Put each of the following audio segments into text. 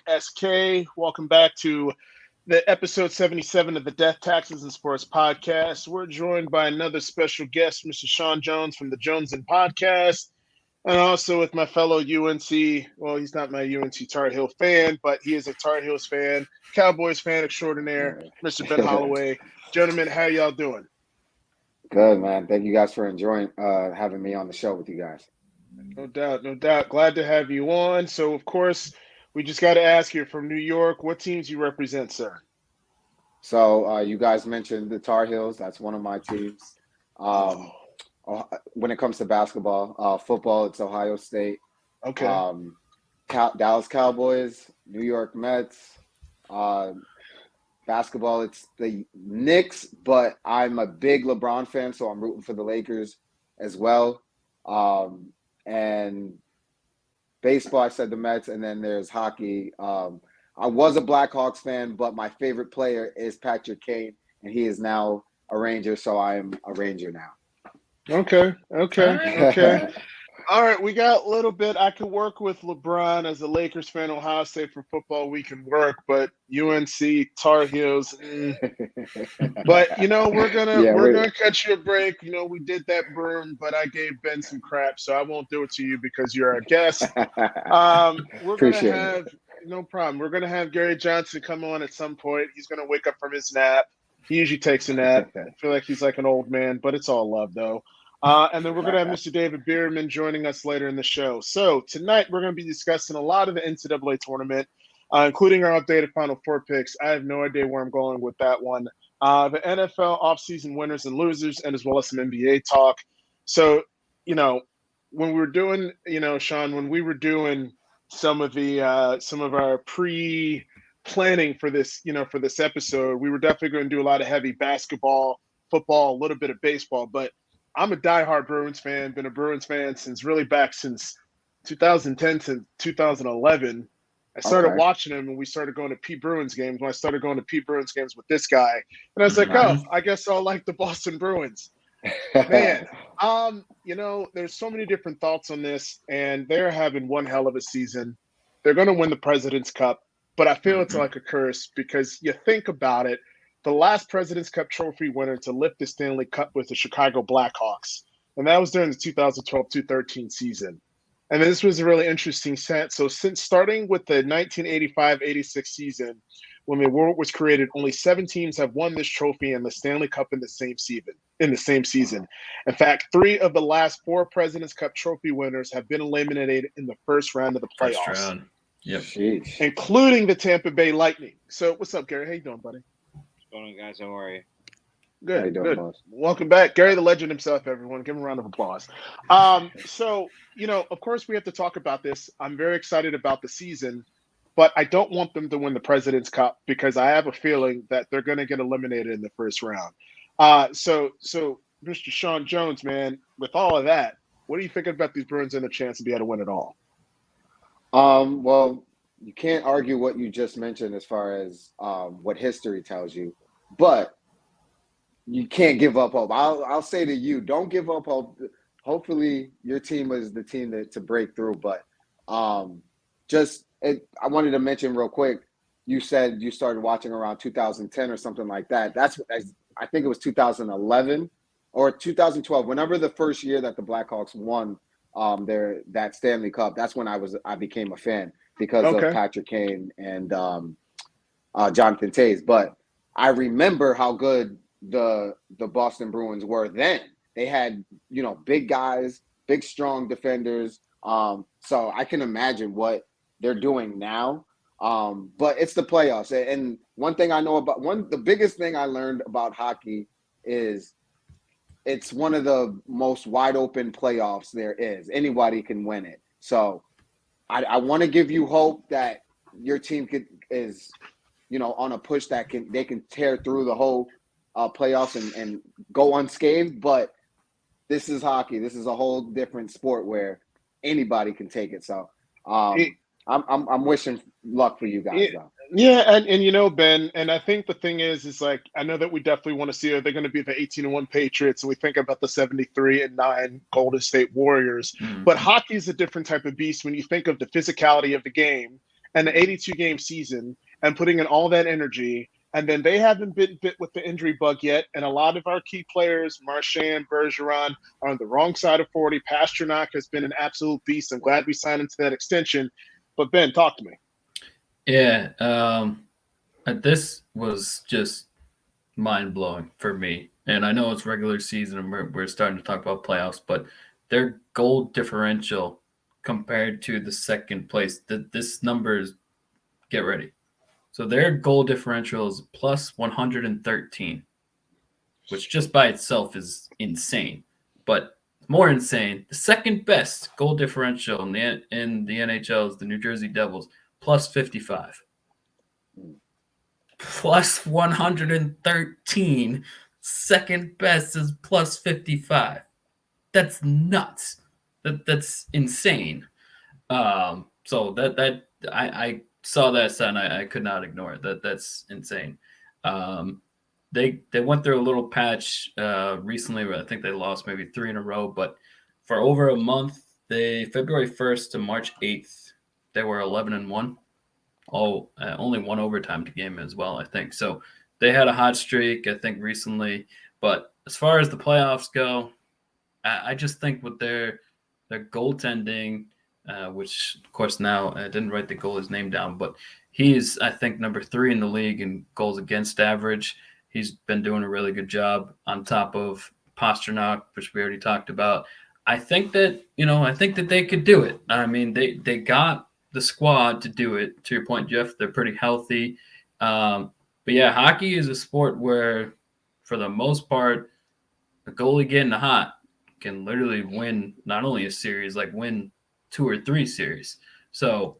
SK. Welcome back to the episode 77 of the Death, Taxes, and Sports podcast. We're joined by another special guest, Mr. Sean Jones from the Jones and Podcast, and also with my fellow UNC, well, he's not my UNC Tar Heel fan, but he is a Tar Heels fan, Cowboys fan extraordinaire, Mr. Ben Holloway. Gentlemen, how y'all doing? Good, man. Thank you guys for enjoying having me on the show with you guys. No doubt, no doubt. Glad to have you on. So, of course, we just got to ask you from New York, what teams you represent, sir? So you guys mentioned the Tar Heels. That's one of my teams. When it comes to basketball, football, it's Ohio State. Okay. Dallas Cowboys, New York Mets. Basketball, it's the Knicks, but I'm a big LeBron fan, so I'm rooting for the Lakers as well. And baseball, I said the Mets, and then there's hockey. I was a Blackhawks fan, but my favorite player is Patrick Kane, and he is now a Ranger, so I am a Ranger now. Okay. All right, we got a little bit. I could work with LeBron as a Lakers fan. Ohio State for football, we can work, but UNC, Tar Heels. But we're gonna cut you a break. We did that burn, but I gave Ben some crap, so I won't do it to you because you're our guest. We're gonna have no problem. We're gonna have Gary Johnson come on at some point. He's gonna wake up from his nap. He usually takes a nap. I feel like he's like an old man, but it's all love though. And then we're going to have Mr. David Bierman joining us later in the show. So tonight we're going to be discussing a lot of the NCAA tournament, including our updated Final Four picks. I have no idea where I'm going with that one. The NFL offseason winners and losers, and as well as some NBA talk. So, when we were doing, Sean, when we were doing some of our pre-planning for this, for this episode, we were definitely going to do a lot of heavy basketball, football, a little bit of baseball, but I'm a diehard Bruins fan, been a Bruins fan since 2010 to 2011. I started watching them and we started going to Pete Bruins games. When I started going to Pete Bruins games with this guy, and I was like, oh, I guess I'll like the Boston Bruins. Man, there's so many different thoughts on this, and they're having one hell of a season. They're going to win the President's Cup, but I feel it's like a curse because you think about it. The last President's Cup trophy winner to lift the Stanley Cup was the Chicago Blackhawks, and that was during the 2012-2013 season. And this was a really interesting set. So since starting with the 1985-86 season, when the award was created, only 7 teams have won this trophy and the Stanley Cup in the same season. In fact, 3 of the last 4 President's Cup trophy winners have been eliminated in the first round of the playoffs. First round. Yep. Jeez. Including the Tampa Bay Lightning. So what's up, Gary? How you doing, buddy? What's going on, guys? How are you? Good, good. Boss? Welcome back. Gary the Legend himself, everyone. Give him a round of applause. So, of course we have to talk about this. I'm very excited about the season, but I don't want them to win the President's Cup because I have a feeling that they're going to get eliminated in the first round. So Mr. Sean Jones, man, with all of that, what are you thinking about these Bruins and the chance to be able to win it all? Well, you can't argue what you just mentioned as far as what history tells you, but you can't give up hope. I'll say to you, don't give up hope. Hopefully your team is the team to break through, but I wanted to mention real quick, you said you started watching around 2010 or something like that. I think it was 2011 or 2012, whenever the first year that the Blackhawks won that Stanley Cup, that's when I became a fan because of Patrick Kane and Jonathan Toews. But I remember how good the Boston Bruins were then. They had, big guys, big, strong defenders. So I can imagine what they're doing now. But it's the playoffs. And one thing I know the biggest thing I learned about hockey is it's one of the most wide open playoffs there is. Anybody can win it. So I want to give you hope that your team is on a push that they can tear through the whole playoffs and go unscathed. But this is hockey. This is a whole different sport where anybody can take it. So I'm wishing luck for you guys, though. Yeah, and Ben, and I think the thing is like, I know that we definitely want to see, are they going to be the 18-1 Patriots, and we think about the 73-9 Golden State Warriors. But hockey is a different type of beast when you think of the physicality of the game and an 82-game season and putting in all that energy. And then they haven't been bit with the injury bug yet. And a lot of our key players, Marchand, Bergeron, are on the wrong side of 40. Pasternak has been an absolute beast. I'm glad we signed into that extension. But Ben, talk to me. Yeah, this was just mind-blowing for me. And I know it's regular season and we're starting to talk about playoffs, but their goal differential compared to the second place, this number is, get ready. So their goal differential is plus 113, which just by itself is insane. But more insane, the second best goal differential in the NHL is the New Jersey Devils, plus 55. Plus 113. Second best is plus 55. That's nuts. That's insane. So that I saw that sign. I could not ignore it. That's insane. They went through a little patch recently where I think they lost maybe 3 in a row, but for over a month, February 1st to March 8th, they were 11-1. Only one overtime game as well, I think. So they had a hot streak, I think, recently. But as far as the playoffs go, I just think with their goaltending, which of course now I didn't write the goalie's name down, but he's, I think, number 3 in the league in goals against average. He's been doing a really good job on top of Pasternak, which we already talked about. I think that they could do it. I mean, they got the squad to do it. To your point, Jeff, they're pretty healthy. But yeah, hockey is a sport where, for the most part, the goalie getting hot can literally win not only a series, like win 2 or 3 series. So,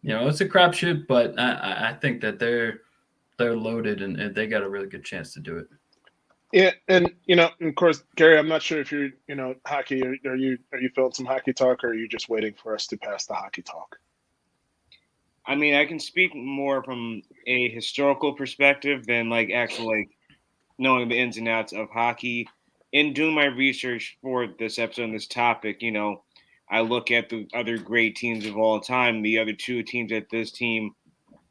it's a crapshoot, but I think that they're loaded and they got a really good chance to do it. Yeah, and of course, Gary, I'm not sure if you're, hockey. Are you feeling some hockey talk, or are you just waiting for us to pass the hockey talk? I mean, I can speak more from a historical perspective than actual knowing the ins and outs of hockey. In doing my research for this episode and this topic, I look at the other great teams of all time. The other 2 teams that this team,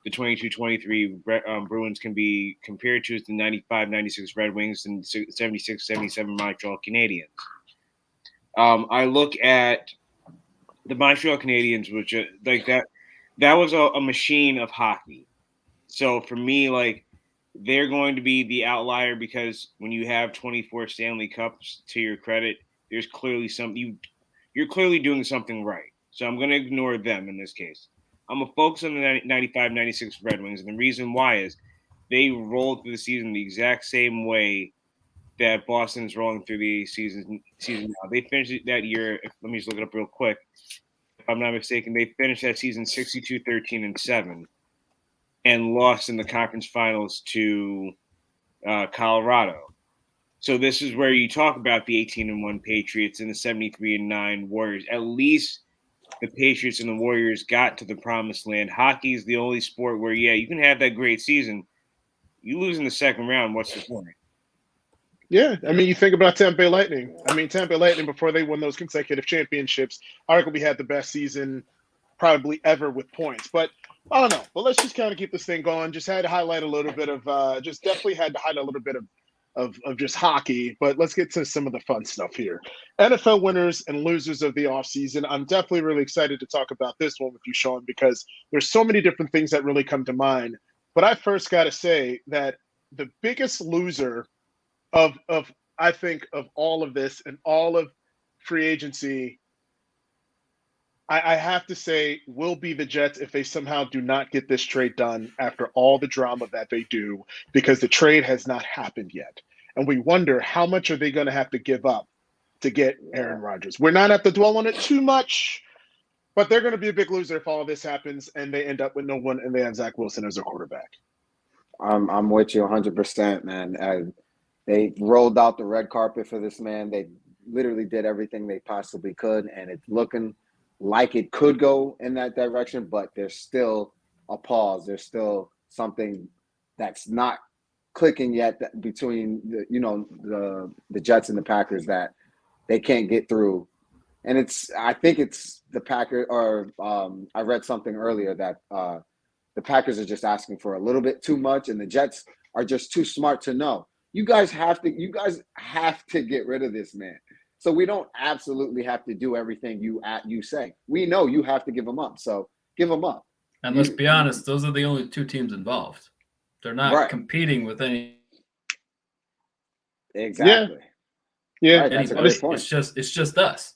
the 22-23 Bruins, can be compared to is the 95-96 Red Wings and 76-77 Montreal Canadiens. I look at the Montreal Canadiens, which that was a machine of hockey. So for me, they're going to be the outlier because when you have 24 Stanley Cups to your credit, there's clearly you're clearly doing something right. So I'm going to ignore them in this case. I'm going to focus on the 95-96 Red Wings, and the reason why is they rolled through the season the exact same way that Boston's rolling through the season now. They finished that year. Let me just look it up real quick. If I'm not mistaken, they finished that season 62-13-7 and lost in the conference finals to Colorado. So this is where you talk about the 18-1 Patriots and the 73-9 Warriors. At least the Patriots and the Warriors got to the promised land. Hockey is the only sport where, you can have that great season. You lose in the second round, what's the point? Yeah, I mean, you think about Tampa Bay Lightning. Tampa Bay Lightning, before they won those consecutive championships, arguably had the best season probably ever with points. But I don't know. But let's just kind of keep this thing going. Just had to highlight a little bit of just hockey. But let's get to some of the fun stuff here. NFL winners and losers of the offseason. I'm definitely really excited to talk about this one with you, Sean, because there's so many different things that really come to mind. But I first got to say that the biggest loser of I think of all of this and all of free agency, I have to say, will be the Jets if they somehow do not get this trade done after all the drama that they do, because the trade has not happened yet. And we wonder, how much are they going to have to give up to get Aaron Rodgers? We're not have to dwell on it too much, but they're going to be a big loser if all of this happens and they end up with no one and they have Zach Wilson as their quarterback. I'm with you 100%, man. They rolled out the red carpet for this man. They literally did everything they possibly could, and it's looking like it could go in that direction, but there's still a pause. There's still something that's not clicking yet between the Jets and the Packers, that they can't get through And I think it's the Packers, or I read something earlier that the Packers are just asking for a little bit too much, and the Jets are just too smart to know. You guys have to get rid of this man. So we don't absolutely have to do everything you say. We know you have to give him up. So give him up. And let's be honest, those are the only two teams involved. They're not competing with any. Exactly. Yeah. Right, that's a great point. It's just us.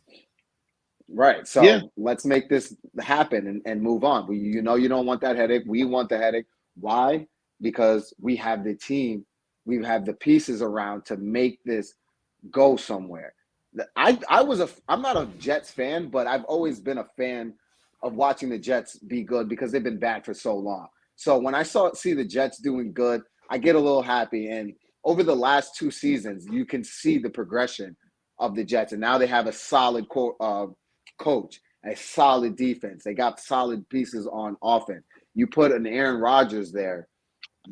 Right. So let's make this happen and move on. You don't want that headache. We want the headache. Why? Because we have the team, we have the pieces around to make this go somewhere. I'm not a Jets fan, but I've always been a fan of watching the Jets be good because they've been bad for so long. So when I see the Jets doing good, I get a little happy. And over the last 2 seasons, you can see the progression of the Jets. And now they have a solid coach, a solid defense. They got solid pieces on offense. You put an Aaron Rodgers there,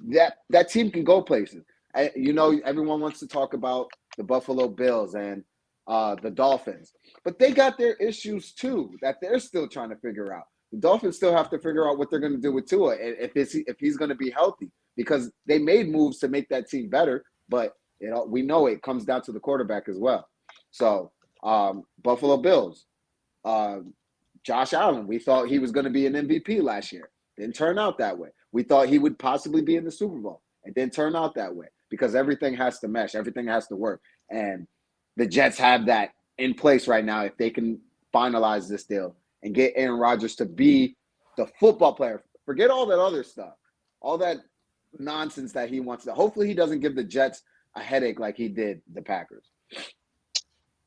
that team can go places. Everyone wants to talk about the Buffalo Bills and the Dolphins, but they got their issues too that they're still trying to figure out. The Dolphins still have to figure out what they're going to do with Tua if he's going to be healthy, because they made moves to make that team better, but we know it comes down to the quarterback as well. So Buffalo Bills, Josh Allen, we thought he was going to be an MVP last year. Didn't turn out that way. We thought he would possibly be in the Super Bowl. It didn't turn out that way because everything has to mesh. Everything has to work. And the Jets have that in place right now if they can finalize this deal and get Aaron Rodgers to be the football player. Forget all that other stuff, all that nonsense that he wants to. Hopefully he doesn't give the Jets a headache like he did the Packers.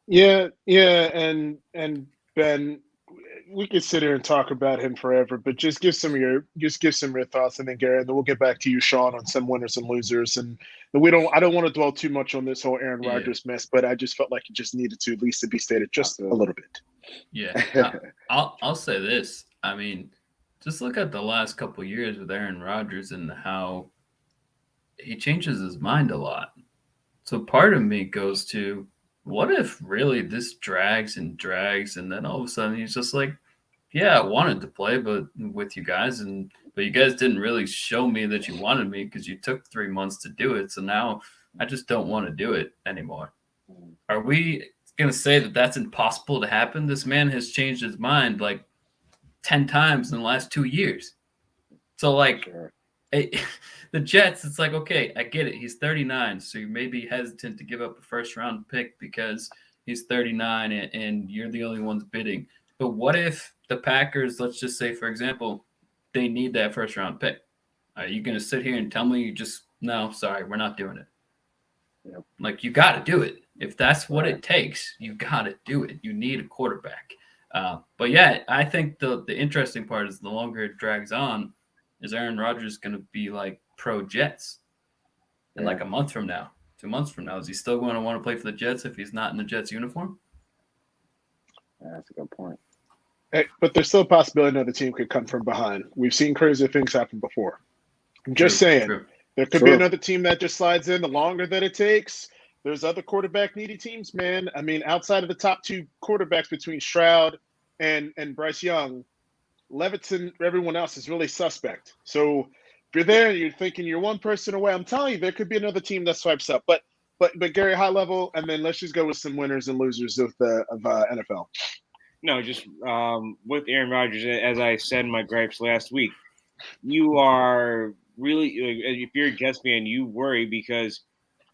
Yeah, and Ben, we could sit here and talk about him forever, but just give some of your thoughts, and then Gary, and then we'll get back to you, Sean, on some winners and losers. And I don't want to dwell too much on this whole Aaron Rodgers mess, but I just felt like it just needed to at least be stated just a little bit. Yeah, I'll say this. I mean, just look at the last couple of years with Aaron Rodgers and how he changes his mind a lot. So part of me goes to, what if really this drags and then all of a sudden he's just like, yeah, I wanted to play but with you guys, but you guys didn't really show me that you wanted me because you took 3 months to do it. So now I just don't want to do it anymore. Are we going to say that that's impossible to happen? This man has changed his mind like 10 times in the last 2 years. So the Jets, it's like, okay, I get it. He's 39, so you may be hesitant to give up a first-round pick because he's 39 and you're the only ones bidding. But what if the Packers, let's just say, for example, they need that first-round pick? Are you going to sit here and tell me no, sorry, we're not doing it? Yep. Like, you got to do it. If that's what it takes, you got to do it. You need a quarterback. But yeah, I think the interesting part is the longer it drags on, is Aaron Rodgers going to be like pro Jets in like a month from now, 2 months from now? Is he still going to want to play for the Jets if he's not in the Jets uniform? Yeah, that's a good point. Hey, but there's still a possibility another team could come from behind. We've seen crazy things happen before. I'm just saying, there could be another team that just slides in the longer that it takes. There's other quarterback needy teams, man. I mean, outside of the top 2 quarterbacks between Stroud and Bryce Young, Leviton, everyone else is really suspect. So if you're there, you're thinking you're one person away. I'm telling you, there could be another team that swipes up. But Gary, high level, and then let's just go with some winners and losers of NFL. No, just with Aaron Rodgers, as I said in my gripes last week, you are really, if you're a Jets fan, you worry because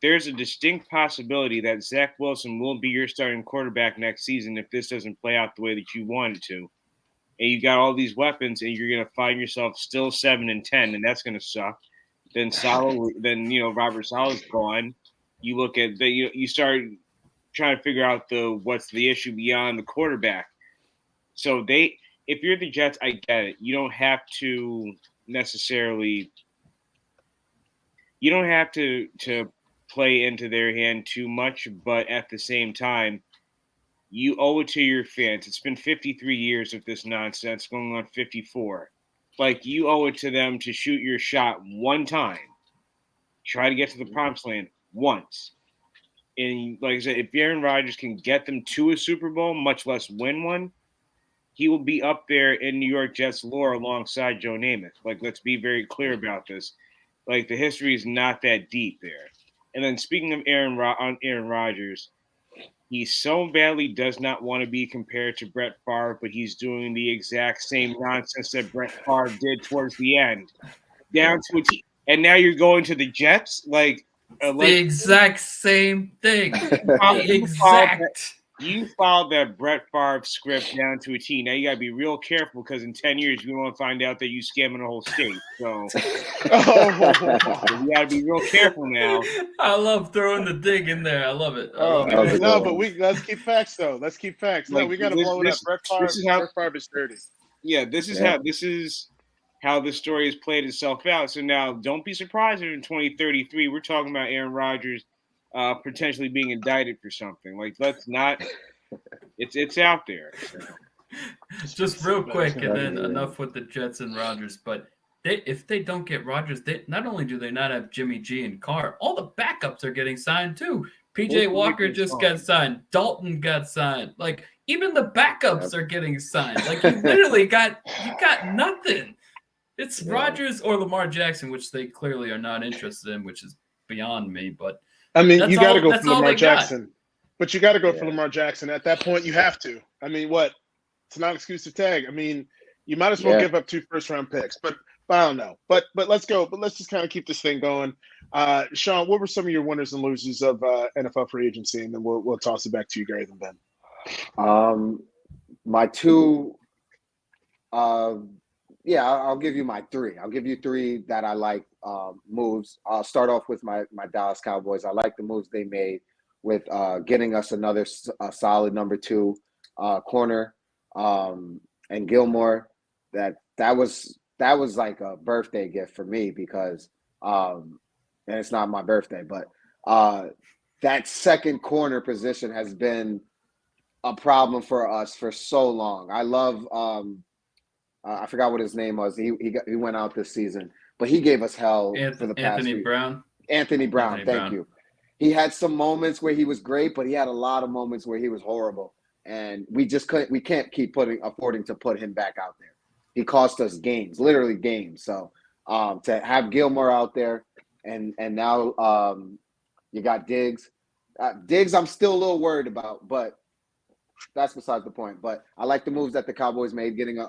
there's a distinct possibility that Zach Wilson will be your starting quarterback next season if this doesn't play out the way that you want it to. And you got all these weapons, and you're going to find yourself still 7-10, and that's going to suck. Then Robert Saleh's gone. You look at you start trying to figure out what's the issue beyond the quarterback. So if you're the Jets, I get it. You don't have to necessarily. You don't have to play into their hand too much, but at the same time, you owe it to your fans. It's been 53 years of this nonsense, going on 54. Like, you owe it to them to shoot your shot one time. Try to get to the promised land once. And like I said, if Aaron Rodgers can get them to a Super Bowl, much less win one, he will be up there in New York Jets lore alongside Joe Namath. Like, let's be very clear about this. Like, the history is not that deep there. And then speaking of Aaron Rodgers, he so badly does not want to be compared to Brett Favre, but he's doing the exact same nonsense that Brett Favre did towards the end. Down to a T. And now you're going to the Jets? Like the exact same thing. The exact. You followed that Brett Favre script down to a T. Now you got to be real careful because in 10 years, you want to find out that you scamming the whole state. So you got to be real careful now. I love throwing the dig in there. I love it. Let's keep facts, though. Let's keep facts. No, we got to blow it up. Brett Favre is dirty. Yeah, this is how the story has played itself out. So now don't be surprised if in 2033, we're talking about Aaron Rodgers potentially being indicted for something. Like, let's not. It's out there. So. Just real quick, and then enough with the Jets and Rodgers. But if they don't get Rodgers, not only do they not have Jimmy G and Carr, all the backups are getting signed too. PJ Walker just got signed. Dalton got signed. Like, even the backups are getting signed. Like, you literally got nothing. It's Rodgers or Lamar Jackson, which they clearly are not interested in, which is beyond me. But I mean, you got to go for Lamar Jackson. But you got to go for Lamar Jackson. At that point, you have to. I mean, what? It's a non-exclusive tag. I mean, you might as well give up 2 first-round picks. But I don't know. But let's go. But let's just kind of keep this thing going. Sean, what were some of your winners and losers of NFL free agency? And then we'll toss it back to you, Gary, and Ben. My 2 I'll give you my 3. I'll give you 3 that I like moves. I'll start off with my Dallas Cowboys. I like the moves they made with getting us another solid number 2 corner and Gilmore. That was like a birthday gift for me because and it's not my birthday, but that second corner position has been a problem for us for so long. I love I forgot what his name was. He went out this season, but he gave us hell for the past Anthony Brown. Anthony Brown, thank you. He had some moments where he was great, but he had a lot of moments where he was horrible, and we can't keep affording to put him back out there. He cost us games, literally games. So to have Gilmore out there, and now you got Diggs. Diggs, I'm still a little worried about, but that's besides the point. But I like the moves that the Cowboys made, getting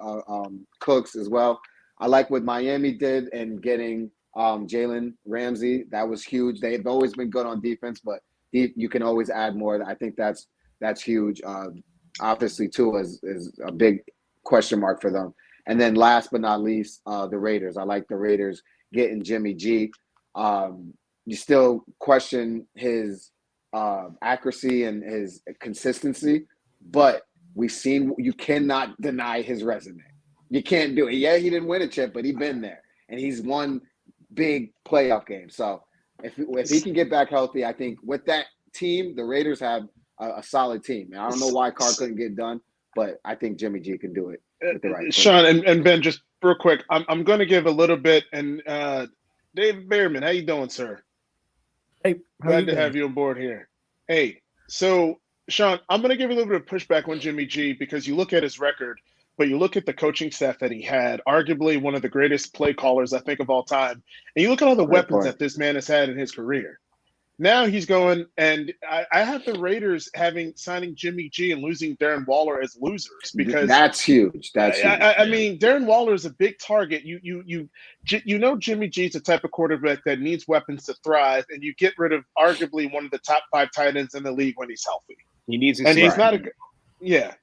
Cooks as well. I like what Miami did and getting Jalen Ramsey. That was huge. They've always been good on defense, but you can always add more. I think that's huge. Obviously, Tua is a big question mark for them. And then last but not least, the Raiders. I like the Raiders getting Jimmy G. You still question his accuracy and his consistency, but we've seen you cannot deny his resume. You can't do it. Yeah, he didn't win a chip, but he's been there, and he's won big playoff games. So if he can get back healthy, I think with that team, the Raiders have a solid team. And I don't know why Carr couldn't get done, but I think Jimmy G can do it with the right Sean and Ben, just real quick, I'm going to give a little bit. And David Behrman, how you doing, sir? Hey, glad to have you on board here. Hey, so Sean, I'm going to give a little bit of pushback on Jimmy G because you look at his record, but you look at the coaching staff that he had, arguably one of the greatest play callers, I think, of all time. And you look at all the weapons that this man has had in his career. Now he's going, and I have the Raiders signing Jimmy G and losing Darren Waller as losers because that's huge. That's huge. I mean, Darren Waller is a big target. You know Jimmy G is the type of quarterback that needs weapons to thrive, and you get rid of arguably one of the top 5 tight ends in the league when he's healthy. He needs a and he's not a good. Yeah,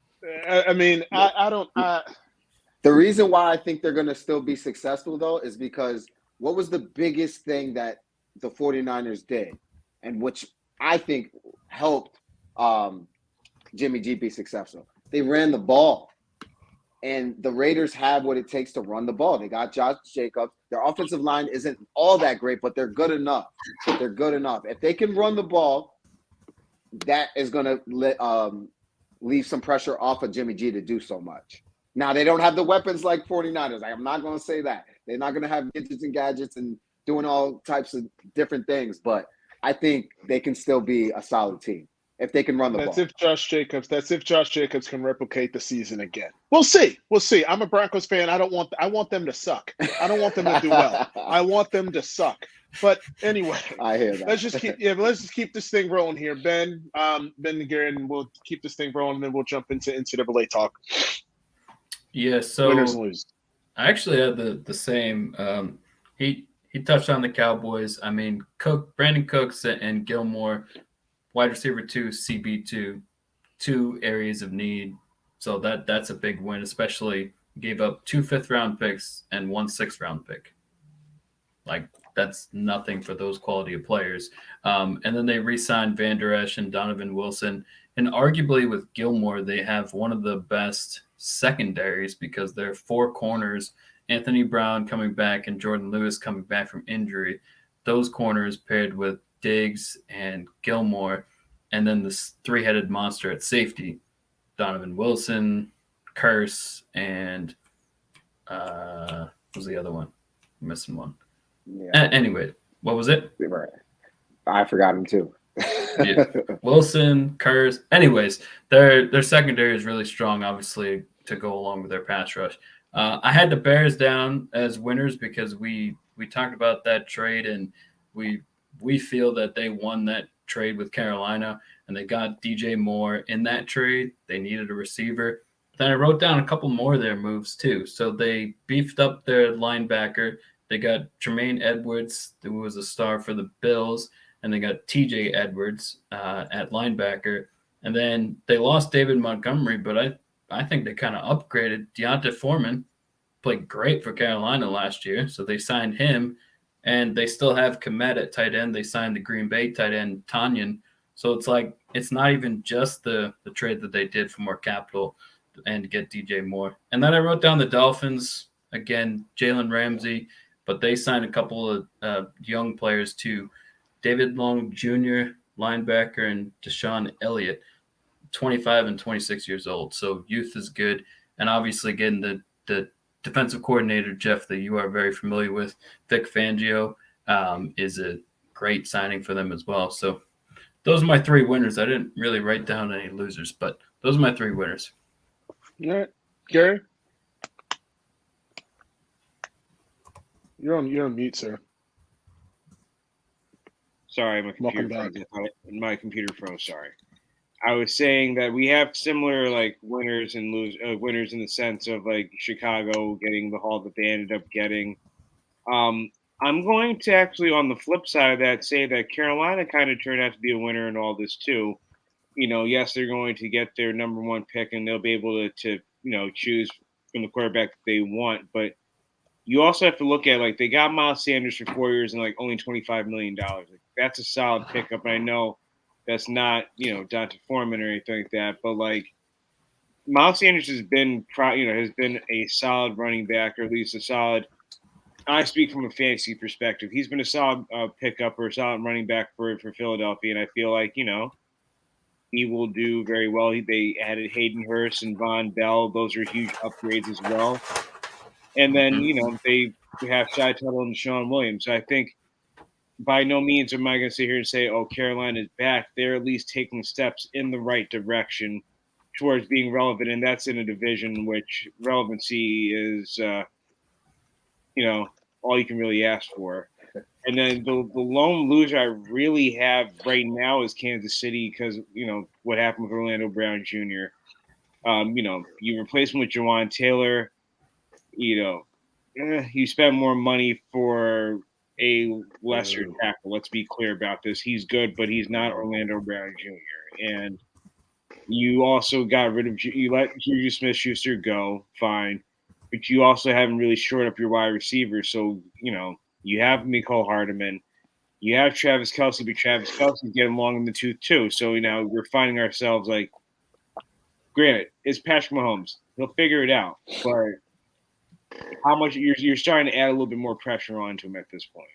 I mean, I don't. The reason why I think they're going to still be successful though is because what was the biggest thing that the 49ers did? And which I think helped Jimmy G be successful. They ran the ball. And the Raiders have what it takes to run the ball. They got Josh Jacobs. Their offensive line isn't all that great, but they're good enough. They're good enough. If they can run the ball, that is going to leave some pressure off of Jimmy G to do so much. Now, they don't have the weapons like 49ers. I'm not going to say that. They're not going to have gadgets and doing all types of different things, but I think they can still be a solid team if they can run the That's ball. if Josh Jacobs can replicate the season again. We'll see. We'll see. I'm a Broncos fan. I want them to suck. I don't want them to do well. I want them to suck. But anyway, I hear that. let's just keep this thing rolling here. Ben and Gary, and we'll keep this thing rolling, and then we'll jump into NCAA talk. Yeah, so Winners and losers. I actually had the same. He touched on the Cowboys. I mean, Brandon Cooks and Gilmore, wide receiver 2, CB2, 2 areas of need. So that's a big win, especially gave up 2 5th-round picks and 1 6th-round pick. Like, that's nothing for those quality of players. And then they re-signed Van Der Esch and Donovan Wilson. And arguably with Gilmore, they have one of the best secondaries because they're 4 corners. Anthony Brown coming back and Jordan Lewis coming back from injury. Those corners paired with Diggs and Gilmore, and then this 3-headed monster at safety, Donovan Wilson, Curse, and what was the other one? I'm missing one. Yeah. Anyway, what was it? Right. I forgot him too. Yeah. Wilson, Curse. Anyways, their secondary is really strong, obviously, to go along with their pass rush. I had the Bears down as winners because we talked about that trade, and we feel that they won that trade with Carolina, and they got DJ Moore in that trade. They needed a receiver. Then I wrote down a couple more of their moves too. So they beefed up their linebacker. They got Tremaine Edwards, who was a star for the Bills, and they got TJ Edwards at linebacker. And then they lost David Montgomery, but I think they kind of upgraded. Deonta Foreman played great for Carolina last year, so they signed him. And they still have Kmet at tight end. They signed the Green Bay tight end, Tanyan. So it's like it's not even just the trade that they did for more capital and to get DJ Moore. And then I wrote down the Dolphins, again, Jalen Ramsey, but they signed a couple of young players too. David Long Jr., linebacker, and Deshaun Elliott, 25 and 26 years old. So youth is good. And obviously getting the defensive coordinator, Jeff, that you are very familiar with, Vic Fangio, is a great signing for them as well. So those are my 3 winners. I didn't really write down any losers, but those are my 3 winners. All right. Gary? You're on mute, sir. Sorry, my computer Welcome froze. My computer froze. Sorry. I was saying that we have similar like winners and winners in the sense of like Chicago getting the haul that they ended up getting. I'm going to actually, on the flip side of that, say that Carolina kind of turned out to be a winner in all this too. You know, yes, they're going to get their number 1 pick and they'll be able to choose from the quarterback that they want, but you also have to look at like they got Miles Sanders for 4 years and like only $25 million. Like, that's a solid pickup. And I know that's not, D'Onta Foreman or anything like that, but like Miles Sanders has been a solid running back, or at least a solid. I speak from a fantasy perspective. He's been a solid pickup or a solid running back for Philadelphia, and I feel like he will do very well. They added Hayden Hurst and Von Bell; those are huge upgrades as well. And then they have Shai Tuttle and Sean Williams. So I think by no means am I going to sit here and say, "Oh, Carolina is back." They're at least taking steps in the right direction towards being relevant, and that's in a division which relevancy is, all you can really ask for. And then the lone loser I really have right now is Kansas City because, what happened with Orlando Brown Jr. You replace him with Jawan Taylor, you spend more money for a lesser tackle. Let's be clear about this. He's good, but he's not Orlando Brown Jr. And you also got rid of – you let Juju Smith-Schuster go, fine. But you also haven't really shored up your wide receiver. So, you have Mecole Hardman. You have Travis Kelce, but Travis Kelce's getting long in the tooth too. So, we're finding ourselves like, granted, it's Patrick Mahomes. He'll figure it out. But how much you're starting to add a little bit more pressure onto him at this point.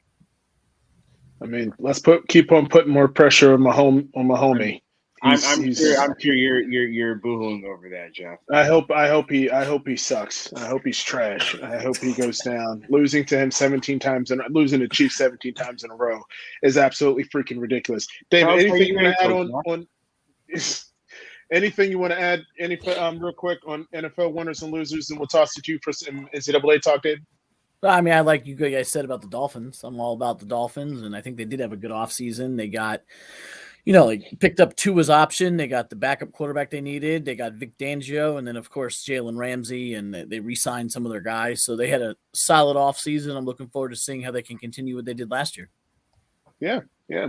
I mean, let's keep on putting more pressure on my homie. I'm sure you're boohooing over that, Jeff. I hope he sucks. I hope he's trash. I hope he goes down. Losing to him 17 times and losing to Chiefs 17 times in a row is absolutely freaking ridiculous. David, anything you want to add on anything you want to add real quick on NFL winners and losers, and we'll toss it to you for some NCAA talk, David? I mean, I like you guys said about the Dolphins. I'm all about the Dolphins, and I think they did have a good offseason. They got picked up Tua's option. They got the backup quarterback they needed. They got Vic Fangio, and then, of course, Jalen Ramsey, and they re-signed some of their guys. So they had a solid offseason. I'm looking forward to seeing how they can continue what they did last year. Yeah,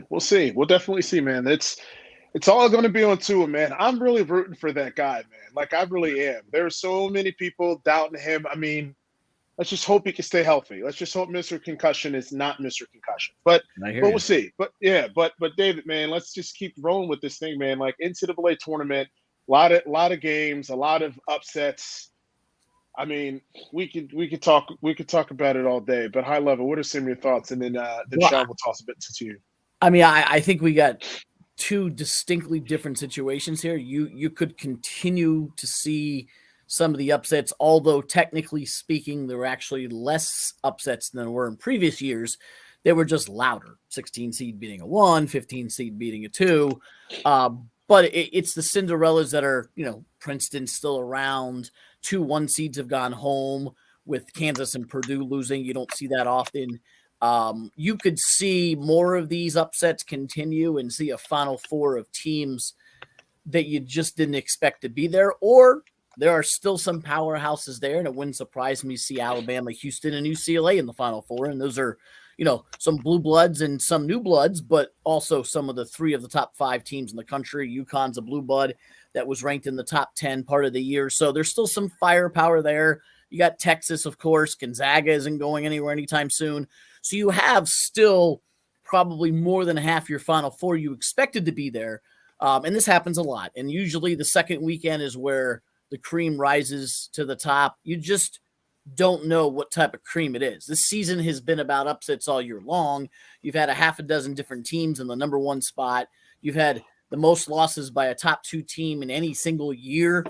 we'll see. We'll definitely see, man. It's all going to be on Tua, man. I'm really rooting for that guy, man. Like, I really am. There are so many people doubting him. I mean, let's just hope he can stay healthy. Let's just hope Mr. Concussion is not Mr. Concussion. But we'll see. But David, man, let's just keep rolling with this thing, man. Like, NCAA tournament, a lot of games, a lot of upsets. I mean, we could talk about it all day. But high level, what are some of your thoughts? And then Sean will toss a bit to you. I mean, I think we got two distinctly different situations here. You could continue to see some of the upsets, although technically speaking, there were actually less upsets than there were in previous years. They were just louder. 16 seed beating a 1, 15 seed beating a 2. But it's the Cinderellas that are, Princeton's still around. 2 1 seeds have gone home with Kansas and Purdue losing. You don't see that often. You could see more of these upsets continue and see a Final Four of teams that you just didn't expect to be there, or there are still some powerhouses there, and it wouldn't surprise me to see Alabama, Houston, and UCLA in the Final Four. And those are, some blue bloods and some new bloods, but also some of the 3 of the top 5 teams in the country. UConn's a blue blood that was ranked in the top 10 part of the year. So there's still some firepower there. You got Texas, of course. Gonzaga isn't going anywhere anytime soon. So you have still probably more than half your Final Four you expected to be there. And this happens a lot. And usually the second weekend is where the cream rises to the top. You just don't know what type of cream it is. This season has been about upsets all year long. You've had a half a dozen different teams in the number 1 spot. You've had the most losses by a top 2 team in any single year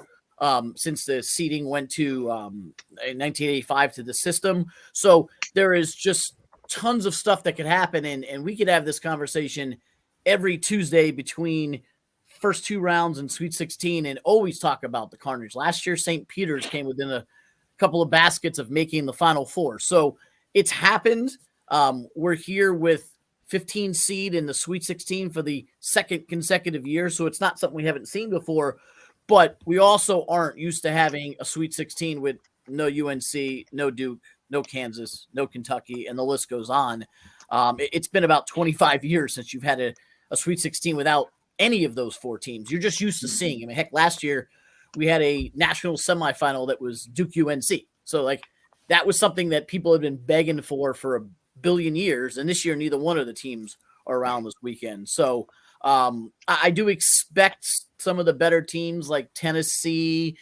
since the seeding went to 1985 to the system. So there is just tons of stuff that could happen. And we could have this conversation every Tuesday between first 2 rounds and Sweet 16 and always talk about the carnage. Last year, St. Peter's came within a couple of baskets of making the Final Four. So it's happened. We're here with 15 seed in the Sweet 16 for the second consecutive year. So it's not something we haven't seen before, but we also aren't used to having a Sweet 16 with no UNC, no Duke, no Kansas, no Kentucky, and the list goes on. It's been about 25 years since you've had a Sweet 16 without any of those 4 teams. You're just used to seeing. I mean, heck, last year we had a national semifinal that was Duke UNC. So that was something that people have been begging for a billion years. And this year, neither one of the teams are around this weekend. So I do expect some of the better teams like Tennessee,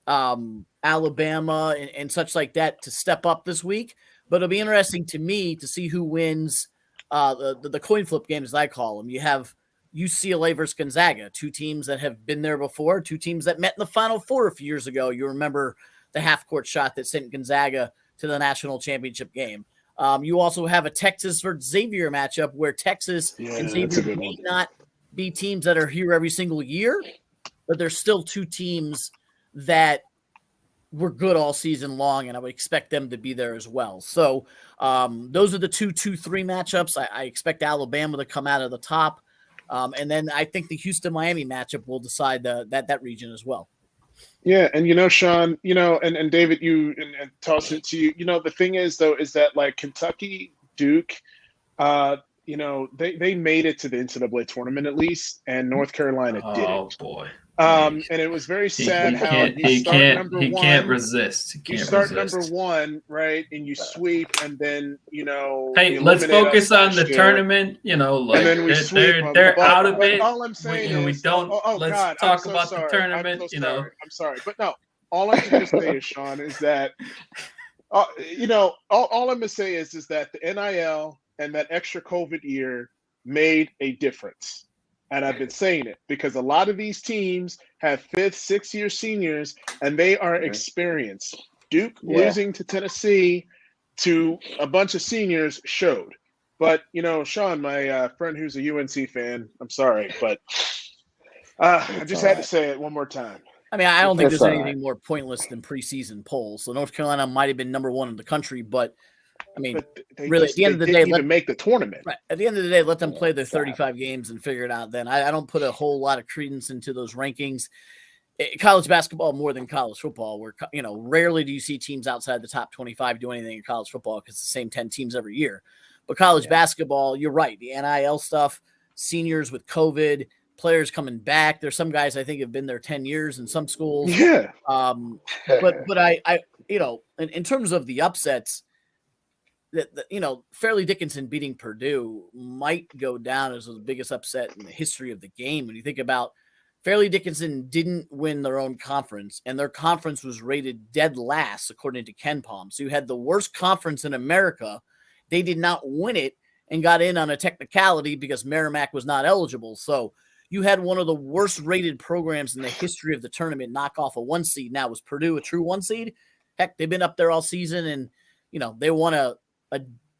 Alabama, and such like that to step up this week. But it'll be interesting to me to see who wins the coin flip games, as I call them. You have UCLA versus Gonzaga, 2 teams that have been there before, 2 teams that met in the Final Four a few years ago. You remember the half-court shot that sent Gonzaga to the national championship game. You also have a Texas versus Xavier matchup where Texas and Xavier may not be teams that are here every single year, but there's still 2 teams that were good all season long, and I would expect them to be there as well. So those are the 2-2-3 matchups. I expect Alabama to come out of the top. And then I think the Houston-Miami matchup will decide that region as well. Yeah, and Sean, and David, and toss it to you. The thing is, though, is that like Kentucky, Duke, they made it to the NCAA tournament at least, and North Carolina didn't. Oh boy. And it was very sad how you start number 1. He can't resist. You start number 1, right, and you sweep, and then Hey, let's focus on the tournament. and then we sweep them. They're out of it. All I'm saying is, we don't. Let's talk about the tournament. I'm sorry, but no. All I can just say is, Sean, is that all I'm gonna say is that the NIL and that extra COVID year made a difference. And I've been saying it because a lot of these teams have 5th, 6th-year seniors, and they are experienced. Duke losing to Tennessee to a bunch of seniors showed. But, Sean, my friend who's a UNC fan, I'm sorry, but I just had to say it one more time. I mean, I don't think It's there's all right. anything more pointless than preseason polls. So North Carolina might have been number 1 in the country, but I mean, But they really, just, at the end of the didn't day, even make the tournament. right, at the end of the day, let them play their Stop. 35 games and figure it out. Then I don't put a whole lot of credence into those rankings. College basketball more than college football, where rarely do you see teams outside the top 25 do anything in college football because it's the same 10 teams every year. But college basketball, you're right. The NIL stuff, seniors with COVID, players coming back. There's some guys I think have been there 10 years in some schools. Yeah. But I in terms of the upsets, that Fairleigh Dickinson beating Purdue might go down as the biggest upset in the history of the game. When you think about Fairleigh Dickinson didn't win their own conference, and their conference was rated dead last according to KenPom. So you had the worst conference in America. They did not win it and got in on a technicality because Merrimack was not eligible. So you had one of the worst rated programs in the history of the tournament knock off a 1 seed. Now, was Purdue a true 1 seed? Heck, they've been up there all season, and they won a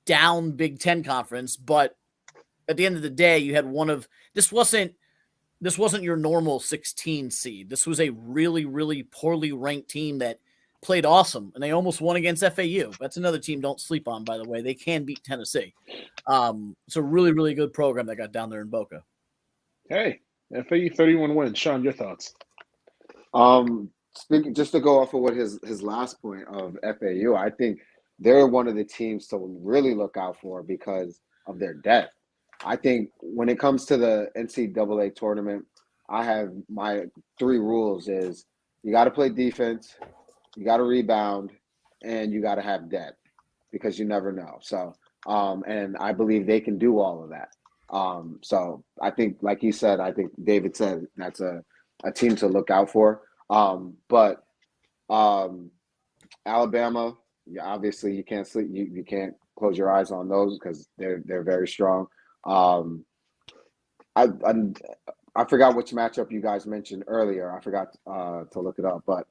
down Big Ten conference. But at the end of the day, you had this wasn't your normal 16 seed. This was a really, really poorly ranked team that played awesome, and they almost won against FAU. That's another team don't sleep on, by the way. They can beat Tennessee. It's a really, really good program that got down there in Boca. Hey, FAU 31 wins. Sean, your thoughts? Speaking just to go off of what his last point of FAU, I think they're one of the teams to really look out for because of their depth. I think when it comes to the NCAA tournament, I have my 3 rules is you got to play defense, you got to rebound, and you got to have depth because you never know. So, and I believe they can do all of that. So I think, like he said, I think David said that's a team to look out for. But Alabama, obviously you can't sleep. You can't close your eyes on those because they're very strong. I forgot which matchup you guys mentioned earlier. I forgot to look it up, but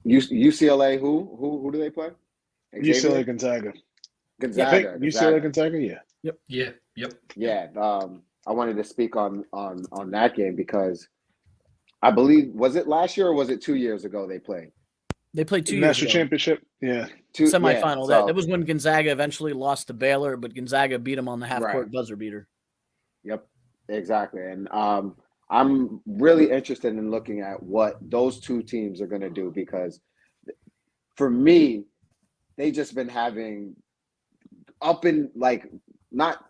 UCLA. Who do they play? UCLA Gonzaga. Gonzaga. UCLA Gonzaga. Yeah. Yep. Yeah. I wanted to speak on that game because I believe, was it last year or was it 2 years ago they played? They played 2 years National ago. Championship. Yeah. Semifinal. Yeah, That was when Gonzaga eventually lost to Baylor, but Gonzaga beat them on the half-court buzzer beater. Yep, exactly. And I'm really interested in looking at what those 2 teams are going to do because for me, they just been having not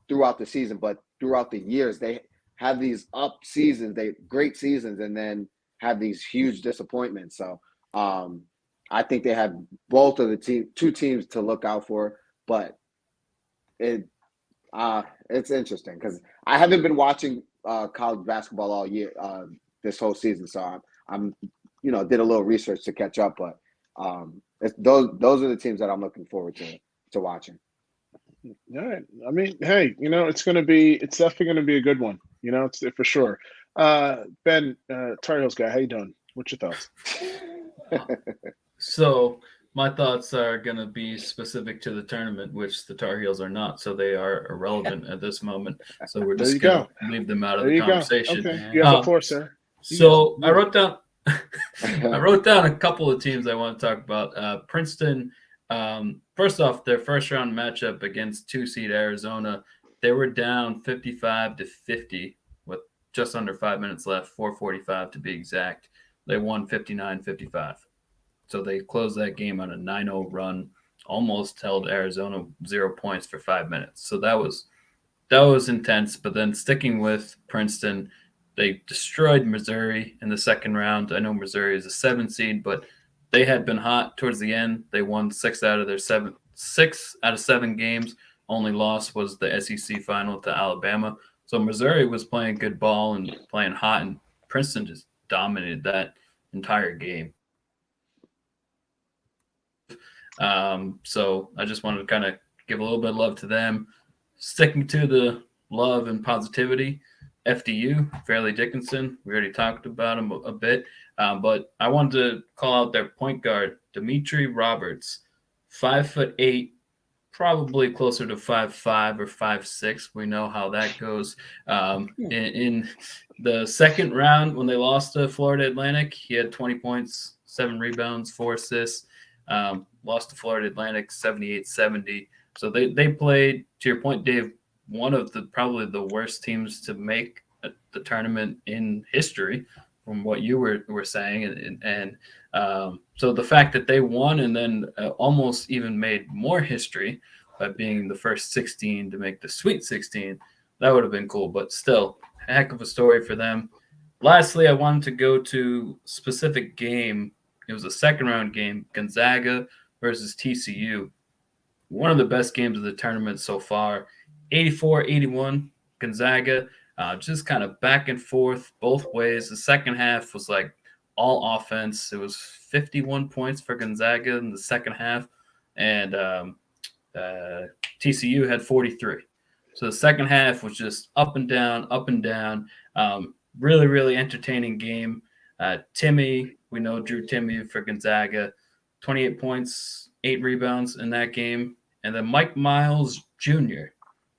throughout the season, but throughout the years, they have these up seasons, great seasons, and then have these huge disappointments. So I think they have both of the 2 teams to look out for, but it's interesting because I haven't been watching college basketball all year, this whole season. So I'm did a little research to catch up, but those are the teams that I'm looking forward to watching. All right. I mean, hey, it's definitely going to be a good one. It's for sure. Ben, Tar Heels guy, how you doing? What's your thoughts? So my thoughts are going to be specific to the tournament, which the Tar Heels are not. So they are irrelevant at this moment. So we're just going to leave them out of the conversation. Okay. You have the floor, sir. So I wrote down a couple of teams I want to talk about. Princeton, first off, their first round matchup against 2-seed Arizona, they were down 55-50 with just under 5 minutes left, 4:45 to be exact. They won 59-55. So they closed that game on a 9-0 run, almost held Arizona 0 points for 5 minutes. So that was intense. But then sticking with Princeton, they destroyed Missouri in the second round. I know Missouri is a 7 seed, but they had been hot towards the end. They won 6 out of 7 games. Only loss was the SEC final to Alabama. So Missouri was playing good ball and playing hot, and Princeton just dominated that entire game. So I just wanted to kind of give a little bit of love to them. Sticking to the love and positivity. FDU, Fairleigh Dickinson. We already talked about him a bit, but I wanted to call out their point guard, Dimitri Roberts, 5'8", probably closer to 5'5" or 5'6". We know how that goes. In the second round, when they lost to Florida Atlantic, he had 20 points, 7 rebounds, 4 assists. Lost to Florida Atlantic 78-70. So they played, to your point, Dave, one of the probably the worst teams to make the tournament in history, from what you were saying, and so the fact that they won and then almost even made more history by being the first 16 to make the Sweet 16, that would have been cool. But still, a heck of a story for them. Lastly, I wanted to go to a specific game. It was a second round game, Gonzaga versus TCU. One of the best games of the tournament so far. 84-81, Gonzaga, just kind of back and forth both ways. The second half was like all offense. It was 51 points for Gonzaga in the second half, and TCU had 43. So the second half was just up and down, up and down. Really, really entertaining game. Timmy, we know Drew Timmy for Gonzaga, 28 points, 8 rebounds in that game. And then Mike Miles Jr.,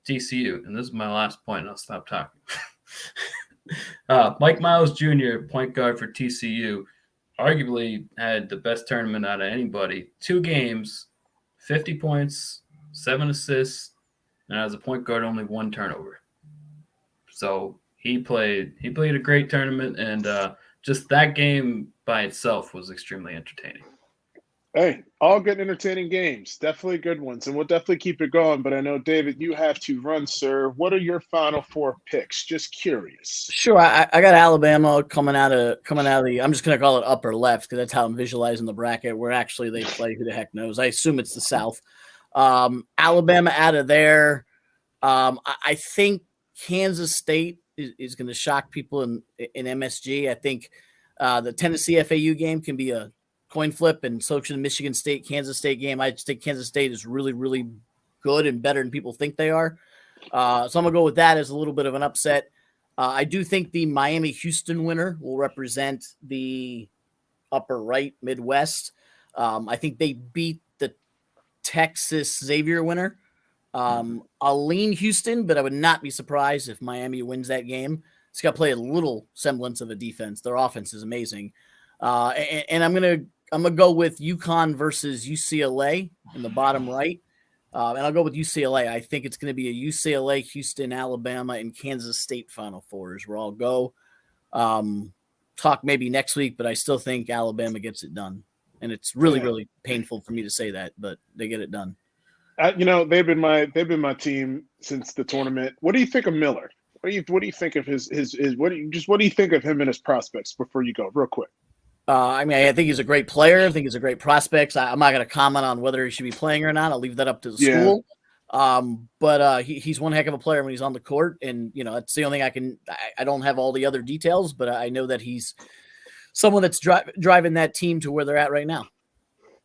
TCU, and this is my last point, and I'll stop talking. Mike Miles Jr., point guard for TCU, arguably had the best tournament out of anybody. 2 games, 50 points, 7 assists, and as a point guard, only 1 turnover. So he played a great tournament, and just that game by itself was extremely entertaining. Hey, all good, entertaining games. Definitely good ones, and we'll definitely keep it going. But I know, David, you have to run, sir. What are your Final Four picks? Just curious. Sure, I got Alabama coming out of the. I'm just gonna call it upper left because that's how I'm visualizing the bracket. Where actually they play, who the heck knows? I assume it's the South. Alabama out of there. I think Kansas State is going to shock people in MSG. I think the Tennessee FAU game can be a coin flip, and so should the Michigan State Kansas State game. I just think Kansas State is really, really good and better than people think they are. So I'm gonna go with that as a little bit of an upset. I do think the Miami Houston winner will represent the upper right Midwest. I think they beat the Texas Xavier winner. I'll lean Houston, but I would not be surprised if Miami wins that game. It's got to play a little semblance of a defense. Their offense is amazing. And I'm gonna go with UConn versus UCLA in the bottom right. And I'll go with UCLA. I think it's going to be a UCLA, Houston, Alabama, and Kansas State Final Four is where I'll go. Talk maybe next week, but I still think Alabama gets it done. And it's really, really painful for me to say that, but they get it done. They've been my team since the tournament. What do you think of Miller? What do you think of his what do you think of him and his prospects before you go, real quick? I think he's a great player. I think he's a great prospect. I'm not going to comment on whether he should be playing or not. I'll leave that up to the school. But he's one heck of a player when he's on the court, and that's the only thing I don't have all the other details, but I know that he's someone that's driving that team to where they're at right now.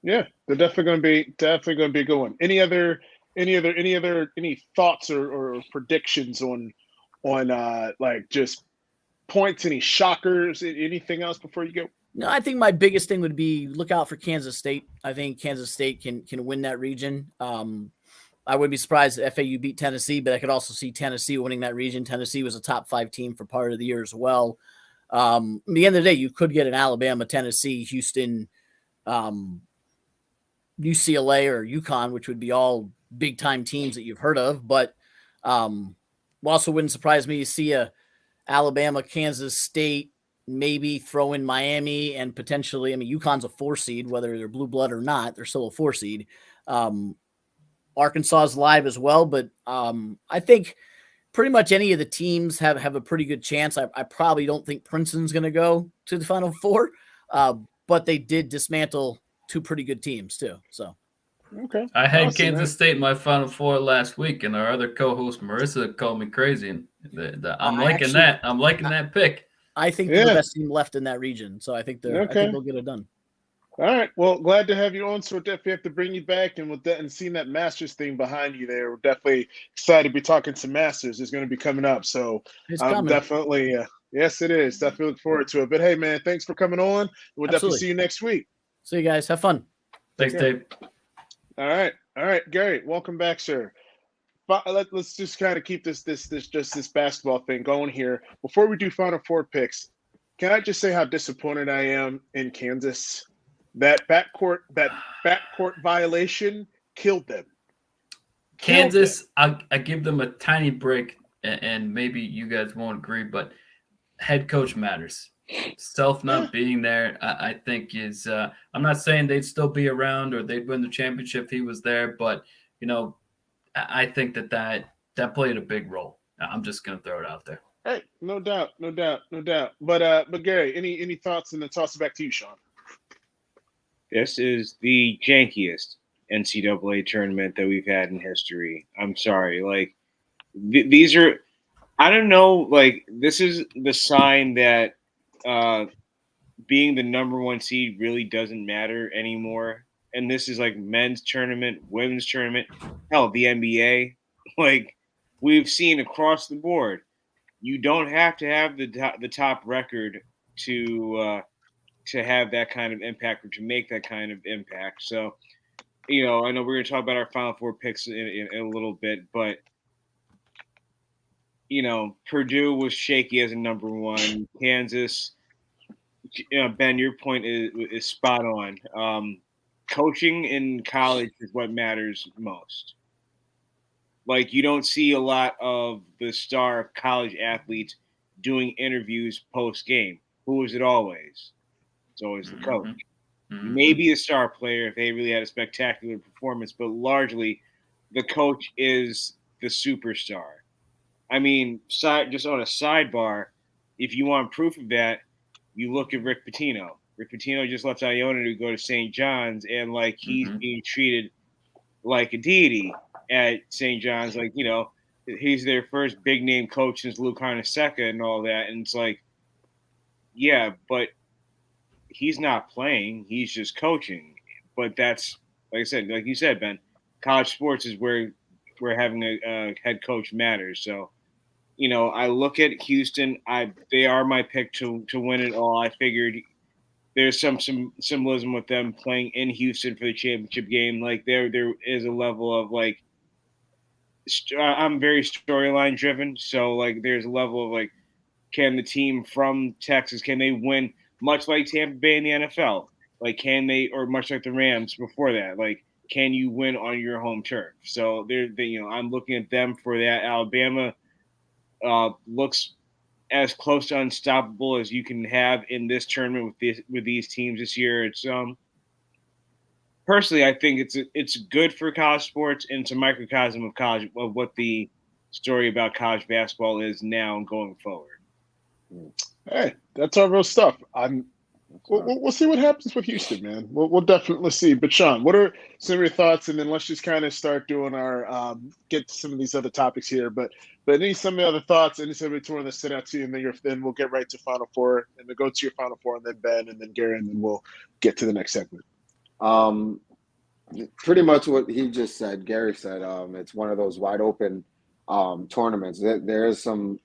Yeah, they're definitely going to be a good one. Any thoughts or predictions on like just points? Any shockers? Anything else before you go? No, I think my biggest thing would be look out for Kansas State. I think Kansas State can win that region. I wouldn't be surprised if FAU beat Tennessee, but I could also see Tennessee winning that region. Tennessee was a top 5 team for part of the year as well. At the end of the day, you could get an Alabama, Tennessee, Houston, UCLA, or UConn, which would be all big-time teams that you've heard of. But also wouldn't surprise me to see a Alabama, Kansas State, maybe throw in Miami, and potentially, UConn's a 4 seed, whether they're blue blood or not, they're still a 4 seed. Arkansas is live as well, but I think pretty much any of the teams have a pretty good chance. I probably don't think Princeton's going to go to the Final Four, but they did dismantle 2 pretty good teams too. So, okay. I had Kansas State in my Final Four last week, and our other co-host Marissa called me crazy. And I'm liking that pick. I think they're the best team left in that region, so I think they'll get it done. All right. Well, glad to have you on. So we'll definitely have to bring you back, and and seeing that Masters thing behind you there, we're definitely excited to be talking some Masters. It's going to be coming up. So It's I'm coming. definitely, yes, it is. Definitely look forward to it. But hey, man, thanks for coming on. We'll definitely Absolutely. see you next week. See you guys. Have fun. Thanks, care. Dave. All right, Gary, welcome back, sir. Let's just kind of keep this basketball thing going here. Before we do Final Four picks, can I just say how disappointed I am in Kansas? That backcourt violation killed them. Kansas, I give them a tiny break, and maybe you guys won't agree, but head coach matters. Self not being there, I think is. I'm not saying they'd still be around or they'd win the championship if he was there, but I think that played a big role. I'm just gonna throw it out there. Hey, no doubt. But Gary, any thoughts? And then toss it back to you, Sean. This is the jankiest NCAA tournament that we've had in history. I'm sorry. Like, these are, I don't know, like, this is the sign that being the number one seed really doesn't matter anymore. And this is like men's tournament, women's tournament, hell, the NBA. Like, we've seen across the board, you don't have to have the top record to have that kind of impact or to make that kind of impact. So, I know we're going to talk about our Final Four picks in a little bit, but, Purdue was shaky as a number one. Kansas, Ben, your point is spot on. Coaching in college is what matters most. Like, you don't see a lot of the star college athletes doing interviews post-game. Who is it always? It's always the coach. Mm-hmm. Maybe a star player if they really had a spectacular performance, but largely the coach is the superstar. I mean, just on a sidebar, if you want proof of that, you look at Rick Pitino. Rick Pitino just left Iona to go to St. John's, and like he's being treated like a deity at St. John's. Like, he's their first big name coach since Luke Harnesecca and all that. And it's like, yeah, but he's not playing. He's just coaching. But that's, like I said, like you said, Ben, college sports is where having a head coach matters. So, I look at Houston. They are my pick to win it all. I figured there's some symbolism with them playing in Houston for the championship game. Like, there is a level of, like, I'm very storyline driven. So, like, there's a level of, like, can the team from Texas, can they win much like Tampa Bay in the NFL? Like, can they, or much like the Rams before that, like, can you win on your home turf? So I'm looking at them for that. Alabama looks as close to unstoppable as you can have in this tournament with these teams this year. It's personally, I think it's good for college sports, and it's a microcosm of college, of what the story about college basketball is now and going forward. Hey, that's our real stuff. We'll see what happens with Houston, man. We'll definitely see. But Sean, what are some of your thoughts? And then let's just kind of start doing our get to some of these other topics here. But some of the other thoughts, any some of the that stood out to you, and then we'll get right to Final Four, and then go to your Final Four, and then Ben, and then Gary, and then we'll get to the next segment. Pretty much what he just said. Gary said it's one of those wide open tournaments. There is some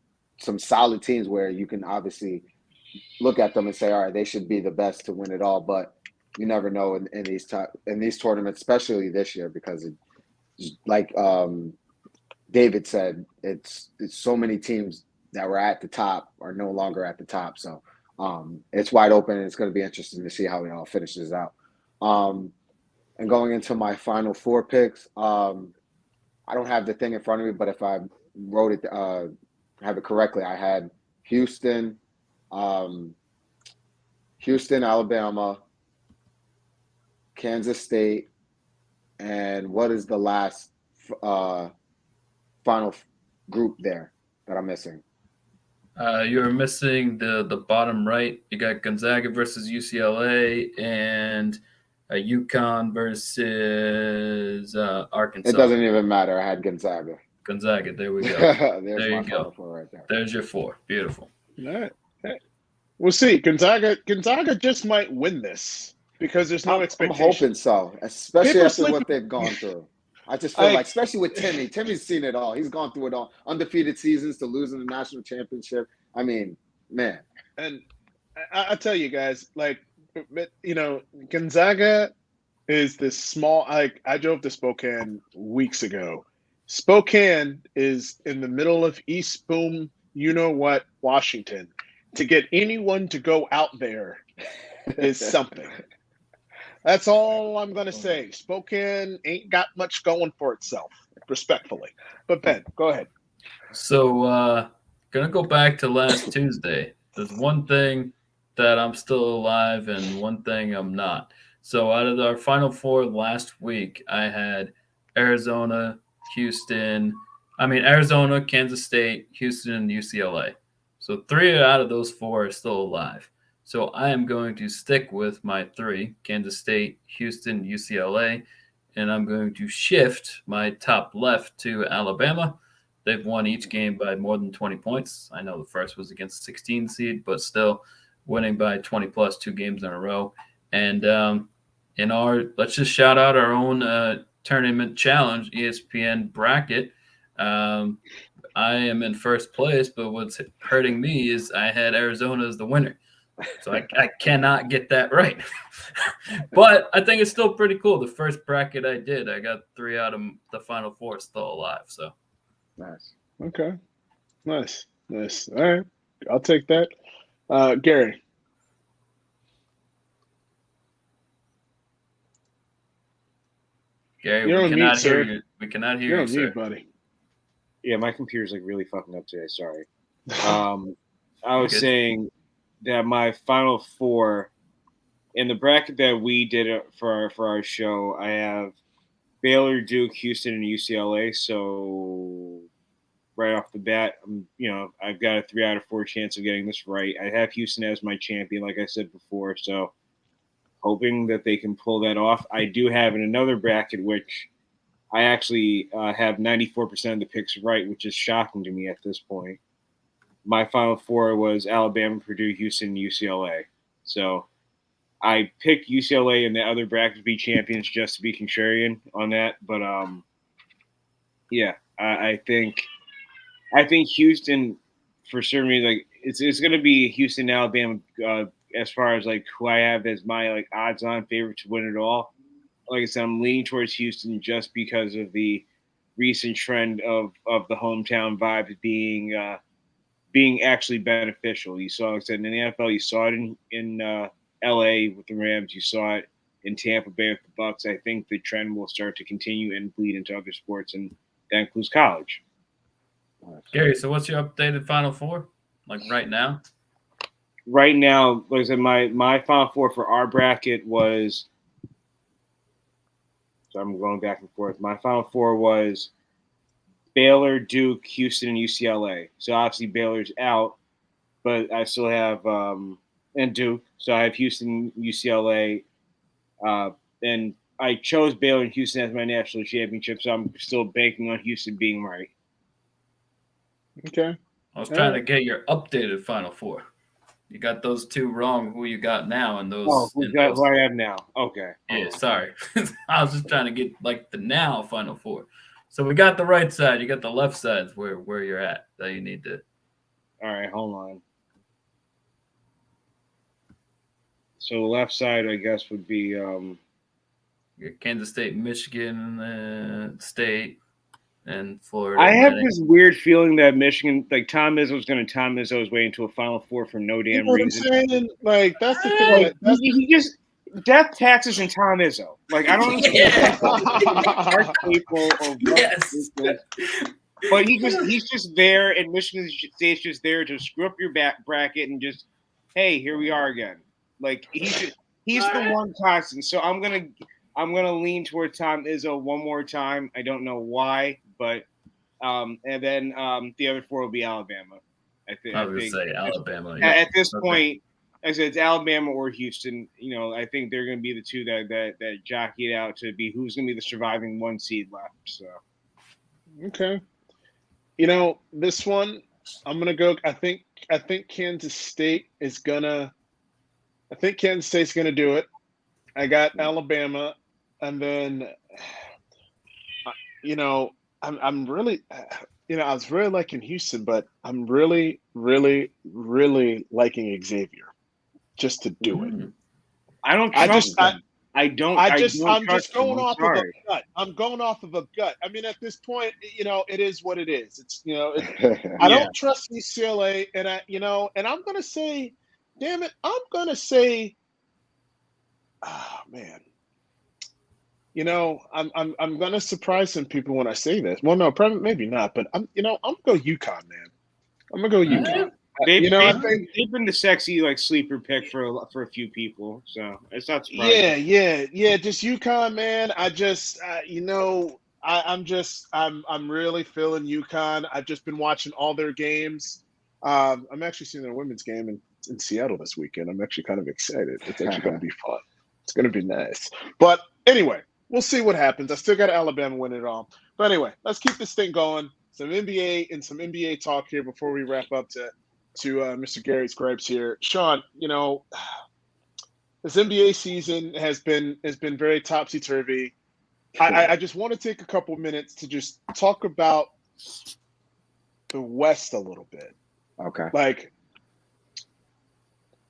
solid teams where you can obviously look at them and say, all right, they should be the best to win it all. But you never know in these tournaments, especially this year, because like David said, it's so many teams that were at the top are no longer at the top. So it's wide open, and it's going to be interesting to see how it all finishes out. And going into my Final Four picks, I don't have the thing in front of me, but if I wrote it, have it correctly, I had Houston, Alabama, Kansas State, and what is the last final group there that I'm missing? You're missing the bottom right. You got Gonzaga versus UCLA and UConn versus Arkansas. It doesn't even matter. I had Gonzaga. Gonzaga. There we go. There you go. Right there. There's your four. Beautiful. All right. We'll see. Gonzaga just might win this. because there's no I'm expectation. hoping so, especially People after sleep- what they've gone through. I just feel I- like, especially with Timmy. Timmy's seen it all. He's gone through it all. Undefeated seasons to losing the national championship. I mean, man. And I tell you guys, like, Gonzaga is this small. I drove to Spokane weeks ago. Spokane is in the middle of East Boom, Washington. To get anyone to go out there is something. That's all I'm going to say. Spokane ain't got much going for itself, respectfully. But Ben, go ahead. So, gonna go back to last Tuesday. There's one thing that I'm still alive and one thing I'm not. So, out of our Final Four last week, I had Arizona, Kansas State, Houston, and UCLA. So, 3 out of those 4 are still alive. So, I am going to stick with my 3, Kansas State, Houston, UCLA, and I'm going to shift my top left to Alabama. They've won each game by more than 20 points. I know the first was against the 16 seed, but still winning by 20 plus 2 games in a row. And let's just shout out our own tournament challenge, ESPN bracket. I am in first place, but what's hurting me is I had Arizona as the winner. So I cannot get that right. But I think it's still pretty cool. The first bracket I did, I got 3 out of the Final 4 still alive. So Nice. Okay. Nice. All right. I'll take that. Gary. Gary, You're we on cannot mute, hear sir. you. We cannot hear You're you, on sir. mute, buddy. Yeah, my computer's like really fucking up today. Sorry. I was Good. saying that my Final Four in the bracket that we did for our show, I have Baylor, Duke, Houston, and UCLA. So right off the bat, I've got a 3 out of 4 chance of getting this right. I have Houston as my champion, like I said before. So hoping that they can pull that off. I do have in another bracket, which I actually have 94% of the picks right, which is shocking to me at this point. My Final Four was Alabama, Purdue, Houston, and UCLA. So I picked UCLA in the other bracket to be champions just to be contrarian on that. But yeah, I think Houston for certain reason, like it's going to be Houston, Alabama, as far as like who I have as my like odds-on favorite to win it all. Like I said, I'm leaning towards Houston just because of the recent trend of the hometown vibe being actually beneficial. You saw, like I said, in the NFL, you saw it in LA with the Rams, you saw it in Tampa Bay with the Bucks. I think the trend will start to continue and bleed into other sports, and that includes college. Gary, so what's your updated Final Four? Like right now? Right now, like I said, my Final Four for our bracket was. So I'm going back and forth. My Final Four was Baylor, Duke, Houston, and UCLA. So obviously Baylor's out, but I still have and Duke. So I have Houston, UCLA, and I chose Baylor and Houston as my national championship. So I'm still banking on Houston being right. Okay. I was trying to get your updated Final Four. You got those 2 wrong. Who you got now? And those. Oh, who I have now? Okay. Yeah, sorry. I was just trying to get like the now Final Four. So we got the right side. You got the left sides where you're at that you need to. All right, hold on. So the left side, I guess, would be Your Kansas State, Michigan State, and Florida. I have this weird feeling that Michigan, like Tom Izzo's going to Tom Izzo his way into a Final Four for no You damn know what I'm reason. saying? Like, that's the thing. Like, he just death, taxes, and Tom Izzo. Like, I don't understand. Are capable of what Yes. this is. But he's just there, and Michigan State's just there to screw up your bracket and just, hey, here we are again. Like he's the one constant. So I'm gonna lean toward Tom Izzo one more time. I don't know why, but and then the other 4 will be Alabama. I think say Alabama. At this Okay. point, I said it's Alabama or Houston. I think they're going to be the 2 that jockey it out to be who's going to be the surviving 1 seed left. So Okay. This one, I'm gonna go. I think Kansas State is gonna. I think Kansas State's gonna do it. I got Alabama, and then I'm really I was really liking Houston, but I'm really, really, really liking Xavier just to do it. I don't I trust just him. I'm just going off of a sorry. gut. I'm going off of a gut. I mean, at this point, it is what it is. It's I don't trust UCLA, and and I'm gonna say, damn it, I'm gonna say, oh man, I'm gonna surprise some people when I say this. Well, no, probably maybe not, but I'm gonna go UConn, man. I'm gonna go UConn. They've I think been the sexy like sleeper pick for a few people, so it's not surprising. yeah. Just UConn, man. I just I'm really feeling UConn. I've just been watching all their games. I'm actually seeing their women's game in Seattle this weekend. I'm actually kind of excited. It's actually going to be fun. It's going to be nice. But anyway, we'll see what happens. I still got Alabama winning it all. But anyway, let's keep this thing going. Some NBA talk here before we wrap up to Mr. Gary's gripes here. Sean, this NBA season has been very topsy-turvy. I just want to take a couple minutes to just talk about the West a little bit. Okay. Like,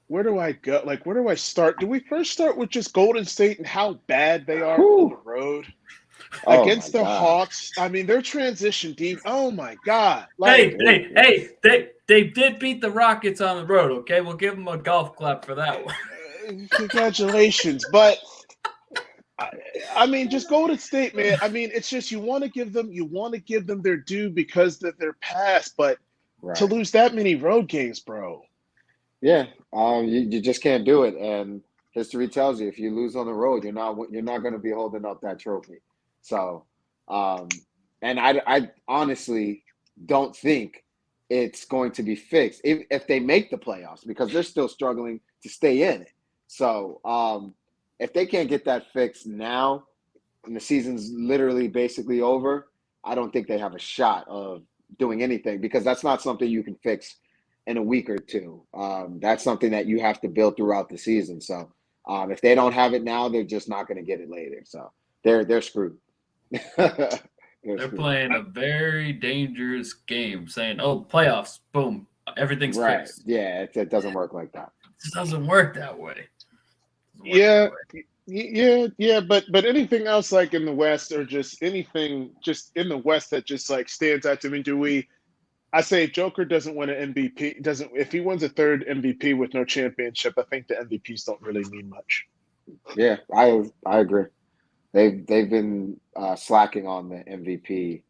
where do I go? Like, where do I start? Do we first start with just Golden State and how bad they are on the road against the Hawks? I mean, their transition deep. Oh my God! Like, hey! They did beat the Rockets on the road. Okay, we'll give them a golf clap for that one. Congratulations, but I mean, just Golden State, man. I mean, it's just you want to give them their due because that they're past, but to lose that many road games, bro. Yeah, you just can't do it, and history tells you if you lose on the road, you're not going to be holding up that trophy. So, and I honestly don't think it's going to be fixed if they make the playoffs because they're still struggling to stay in it. So, if they can't get that fixed now, and the season's literally basically over, I don't think they have a shot of doing anything because that's not something you can fix in a week or two. That's something that you have to build throughout the season. So if they don't have it now, they're just not going to get it later. So they're screwed. They're playing a very dangerous game, saying, "Oh, playoffs, boom, everything's fixed." Yeah, it doesn't work like that. It doesn't work that way. Yeah, but anything else like in the West or just anything just in the West that just like stands out to me? I say if Joker doesn't win an MVP, if he wins a third MVP with no championship, I think the MVPs don't really mean much. Yeah, I agree. They've been slacking on the MVP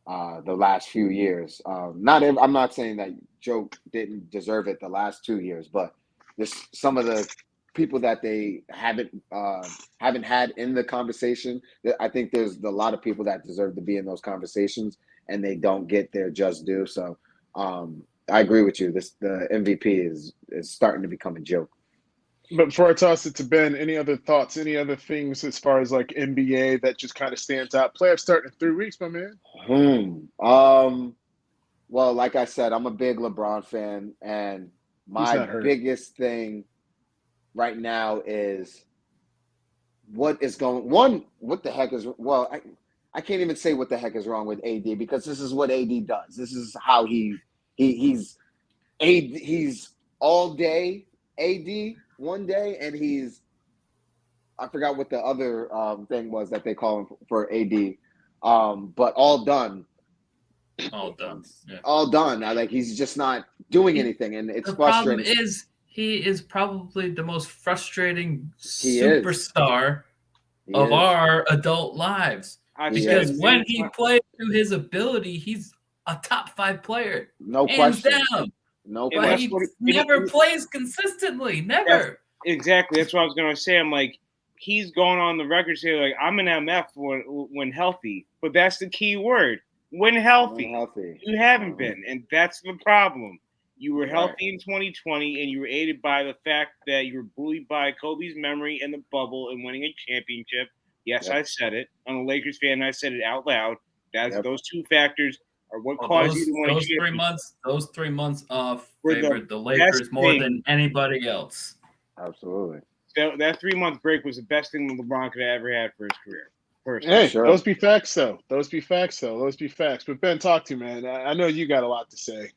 the last few years. I'm not saying that Joe didn't deserve it the last 2 years, but just some of the people that they haven't had in the conversation. I think there's a lot of people that deserve to be in those conversations, and they don't get their just due. So I agree with you. The MVP is starting to become a joke. But before I toss it to Ben, any other thoughts, any other things as far as like NBA that just kind of stands out? Playoffs starting in 3 weeks, my man. Well, like I said, I'm a big LeBron fan, and my biggest thing right now is what the heck is I can't even say what the heck is wrong with AD because this is what AD does. This is how he's all day AD one day, and I forgot what the other thing was that they call him for AD, but all done. All done. Yeah. All done. Like he's just not doing anything, and it's frustrating. The problem is he is probably the most frustrating superstar of our adult lives. Because when he plays to his ability, he's a top 5 player. No hands question. down. No but question. He never plays consistently. Never. Exactly. That's what I was going to say. I'm like, he's going on the record saying, like, I'm an MF when healthy. But that's the key word. When healthy. You haven't been. And that's the problem. You were healthy in 2020, and you were aided by the fact that you were buoyed by Kobe's memory and the bubble and winning a championship. Yes, I said it. I'm a Lakers fan, and I said it out loud. Those 2 factors are what caused you to win a championship. Those 3 months off favored the Lakers more than anybody else. Absolutely. that 3-month break was the best thing that LeBron could have ever had for his career. Hey, Sure. those be facts, though. Those be facts. But Ben, talk to me, man. I know you got a lot to say.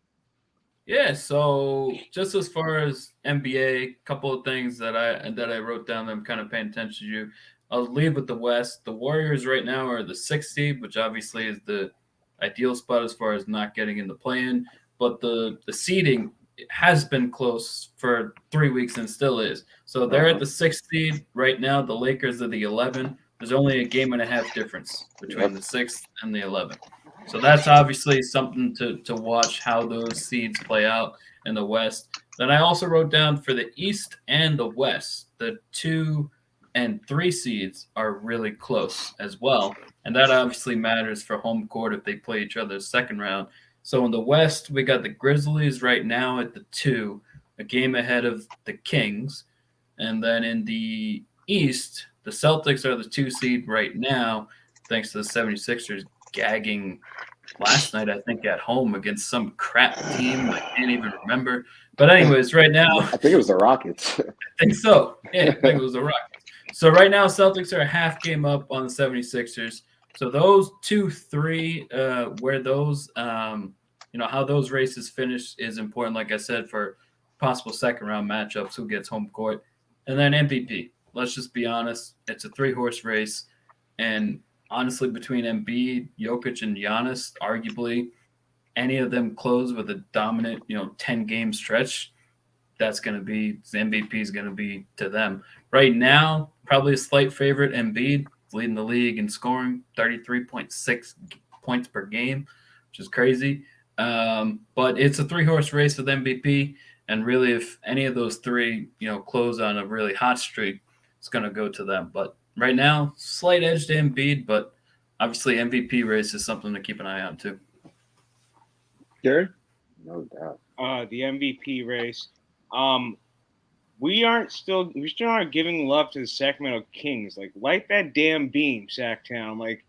Yeah, so just as far as NBA, couple of things that I wrote down that I'm kind of paying attention to. I'll lead with the West. The Warriors right now are the 6th seed, which obviously is the ideal spot as far as not getting in the play-in. But the seeding has been close for 3 weeks and still is. So they're at the 6th seed right now. The Lakers are the 11. There's only a game and a half difference between the 6th and the 11th. So that's obviously something to watch how those seeds play out in the West. Then I also wrote down for the East and the West, the 2 and 3 seeds are really close as well. And that obviously matters for home court if they play each other second round. So in the West, we got the Grizzlies right now at the 2, a game ahead of the Kings. And then in the East, the Celtics are the 2 seed right now, thanks to the 76ers gagging last night, I think, at home against some crap team. I can't even remember. But anyways, right now, I think it was the Rockets. I think so. Yeah, I think it was the Rockets. So right now, Celtics are a half game up on the 76ers. So those 2-3, where those, how those races finish is important, like I said, for possible second round matchups, who gets home court. And then MVP. Let's just be honest. It's a 3-horse race. And honestly, between Embiid, Jokic, and Giannis, arguably any of them close with a dominant, 10-game stretch, that's going to be – the MVP is going to be to them. Right now, probably a slight favorite, Embiid, leading the league in scoring, 33.6 points per game, which is crazy. But it's a 3-horse race with MVP, and really if any of those 3, close on a really hot streak, it's going to go to them. But right now, slight edge to Embiid, but obviously MVP race is something to keep an eye on too. Gary? No doubt. The MVP race. We still aren't giving love to the Sacramento Kings. Like, light that damn beam, Sacktown. Like,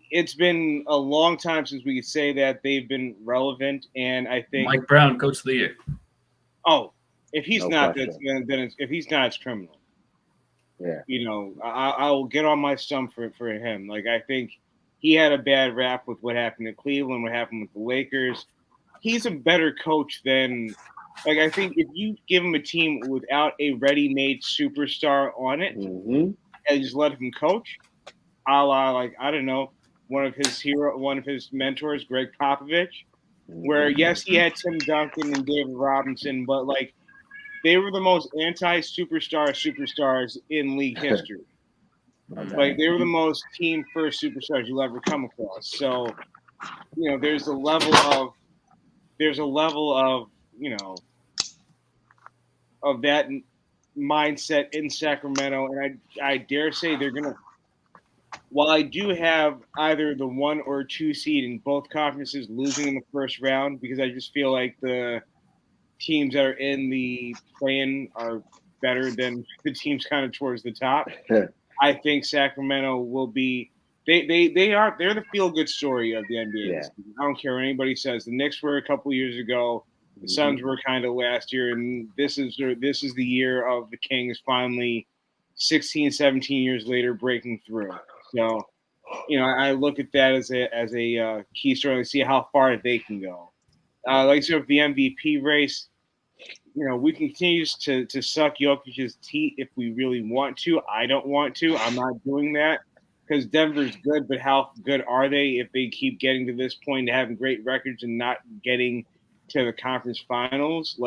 it's been a long time since we could say that they've been relevant, and I think Mike Brown, Coach of the Year. Oh, if he's No not, question. if he's not, it's criminal. Yeah. I will get on my stump for him. Like, I think he had a bad rap with what happened in Cleveland, what happened with the Lakers. He's a better coach than, like, I think if you give him a team without a ready-made superstar on it Mm-hmm. and just let him coach, a la, like, I don't know, one of his mentors, Greg Popovich, where, yes, he had Tim Duncan and David Robinson, but, like, they were the most superstars in league history. Like, they were the most team-first superstars you'll ever come across. So, there's a level of of that mindset in Sacramento, and I dare say they're gonna. While I do have either the 1 or 2 seed in both conferences losing in the first round, because I just feel like the teams that are in the play-in are better than the teams kind of towards the top. I think Sacramento will be. They're the feel-good story of the NBA. Yeah. I don't care what anybody says. The Knicks were a couple years ago. The Suns were kind of last year, and this is the year of the Kings finally 16, 17 years later breaking through. So, I look at that as a key story to see how far they can go. Like I said, with the MVP race, we can continue to suck Jokic's teeth if we really want to. I don't want to. I'm not doing that because Denver's good, but how good are they if they keep getting to this point and having great records and not getting to the conference finals?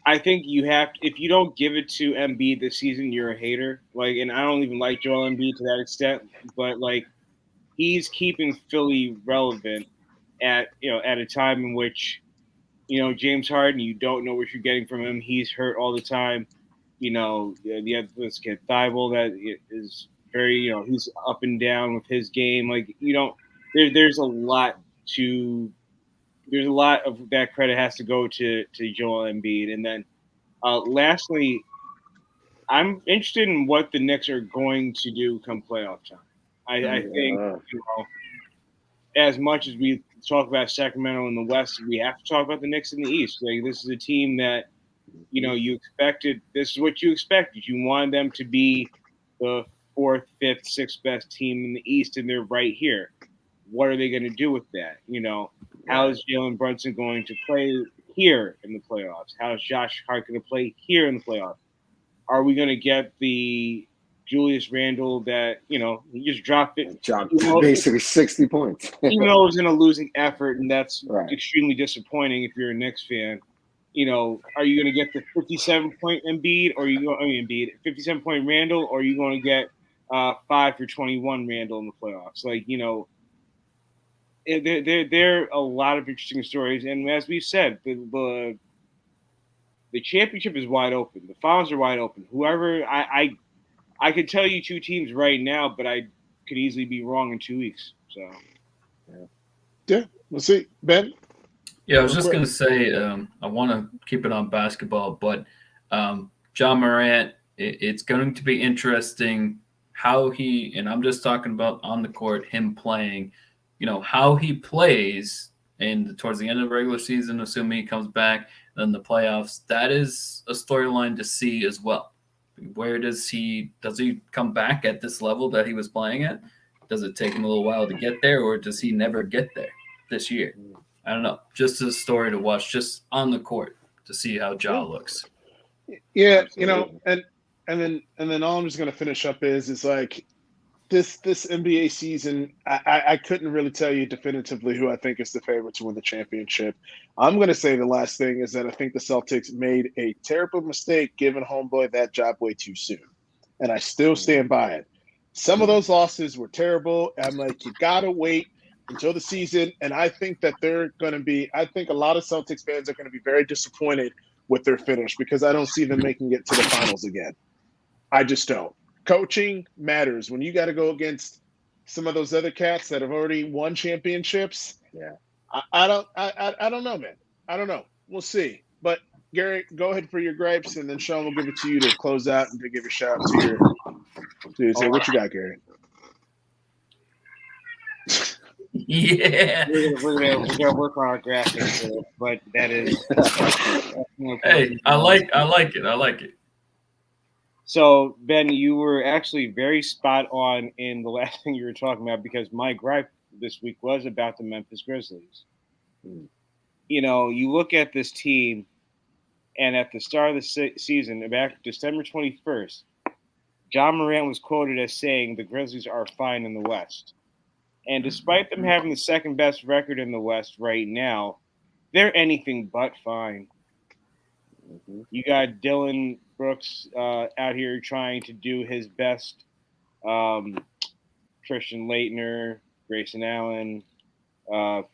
I think you have – if you don't give it to Embiid this season, you're a hater. And I don't even like Joel Embiid to that extent, but, he's keeping Philly relevant at a time in which, James Harden, you don't know what you're getting from him. He's hurt all the time. The other this kid Thibault that is very, he's up and down with his game. There's a lot of that credit has to go to Joel Embiid. And then lastly, I'm interested in what the Knicks are going to do come playoff time. I think, as much as we talk about Sacramento in the West, we have to talk about the Knicks in the East. This is a team that, You expected this is what you expected. You wanted them to be the fourth, fifth, sixth best team in the East, and they're right here. What are they going to do with that? How is Jalen Brunson going to play here in the playoffs? How is Josh Hart going to play here in the playoffs? Are we going to get the Julius Randle that he just dropped it? Dropped basically 60 points. Even though it was in a losing effort, and that's Right. extremely disappointing if you're a Knicks fan. Are you going to get the 57-point Embiid, or 57-point Randle, or are you going to get 5 for 21 Randle in the playoffs? There are a lot of interesting stories, and as we said, the championship is wide open. The finals are wide open. Whoever I could tell you two teams right now, but I could easily be wrong in 2 weeks. So Yeah, we'll see. Ben? Yeah, I was just Real going to say, I want to keep it on basketball, but John Morant, it's going to be interesting how he, and I'm just talking about on the court, him playing, how he plays and towards the end of the regular season, assuming he comes back, then the playoffs. That is a storyline to see as well. Where does he come back at this level that he was playing at? Does it take him a little while to get there, or does he never get there this year? I don't know. Just a story to watch, just on the court to see how Ja looks. Yeah, Absolutely. and then all I'm just gonna finish up is like this NBA season. I couldn't really tell you definitively who I think is the favorite to win the championship. I'm gonna say the last thing is that I think the Celtics made a terrible mistake giving homeboy that job way too soon, and I still stand by it. Some of those losses were terrible. I'm like, you gotta wait until the season, and I think that I think a lot of Celtics fans are going to be very disappointed with their finish because I don't see them making it to the finals again. I just don't. Coaching matters. When you got to go against some of those other cats that have already won championships, Yeah. I don't know, man. I don't know. We'll see. But Gary, go ahead for your gripes, and then Sean will give it to you to close out and to give a shout out to your what you got, Gary? Yeah. we're gonna work on our graphics, but that is. Hey, I like it. I like it. So Ben, you were actually very spot on in the last thing you were talking about because my gripe this week was about the Memphis Grizzlies. You look at this team, and at the start of the season, back December 21st, John Morant was quoted as saying the Grizzlies are fine in the West. And despite them having the second best record in the West right now, they're anything but fine. You got Dylan Brooks out here trying to do his best. Christian Laettner, Grayson Allen, all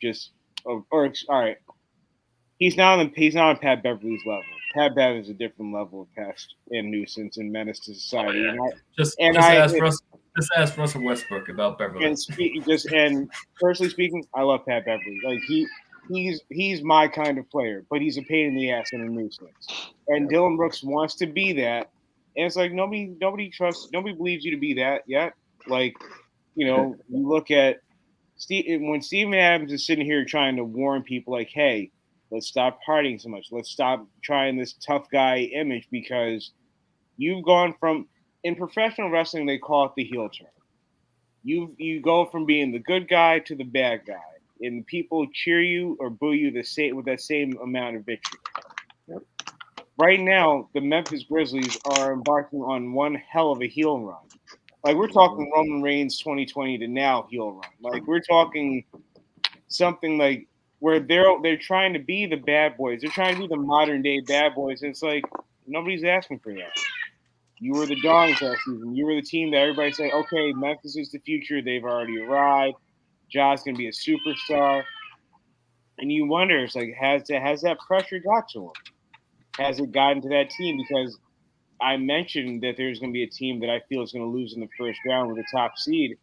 right. He's not on Pat Beverly's level. Pat Bev is a different level of pest and nuisance and menace to society. Just ask Russell Westbrook about Beverly. And personally speaking, I love Pat Beverly. Like he's my kind of player, but he's a pain in the ass and a nuisance. And Dylan Brooks wants to be that, and it's like nobody believes you to be that yet. Like, you look at when Steven Adams is sitting here trying to warn people, like, hey, let's stop partying so much. Let's stop trying this tough guy image because you've gone from. In professional wrestling, they call it the heel turn. You go from being the good guy to the bad guy, and people cheer you or boo you with that same amount of victory. Yep. Right now, the Memphis Grizzlies are embarking on one hell of a heel run. Like we're talking Roman Reigns 2020 to now heel run. Like we're talking something like where they're trying to be the bad boys. They're trying to be the modern day bad boys. And it's like nobody's asking for that. You were the dogs last season. You were the team that everybody said, okay, Memphis is the future. They've already arrived. Ja's going to be a superstar. And you wonder, it's like, has that pressure got to him? Has it gotten to that team? Because I mentioned that there's going to be a team that I feel is going to lose in the first round with a top seed.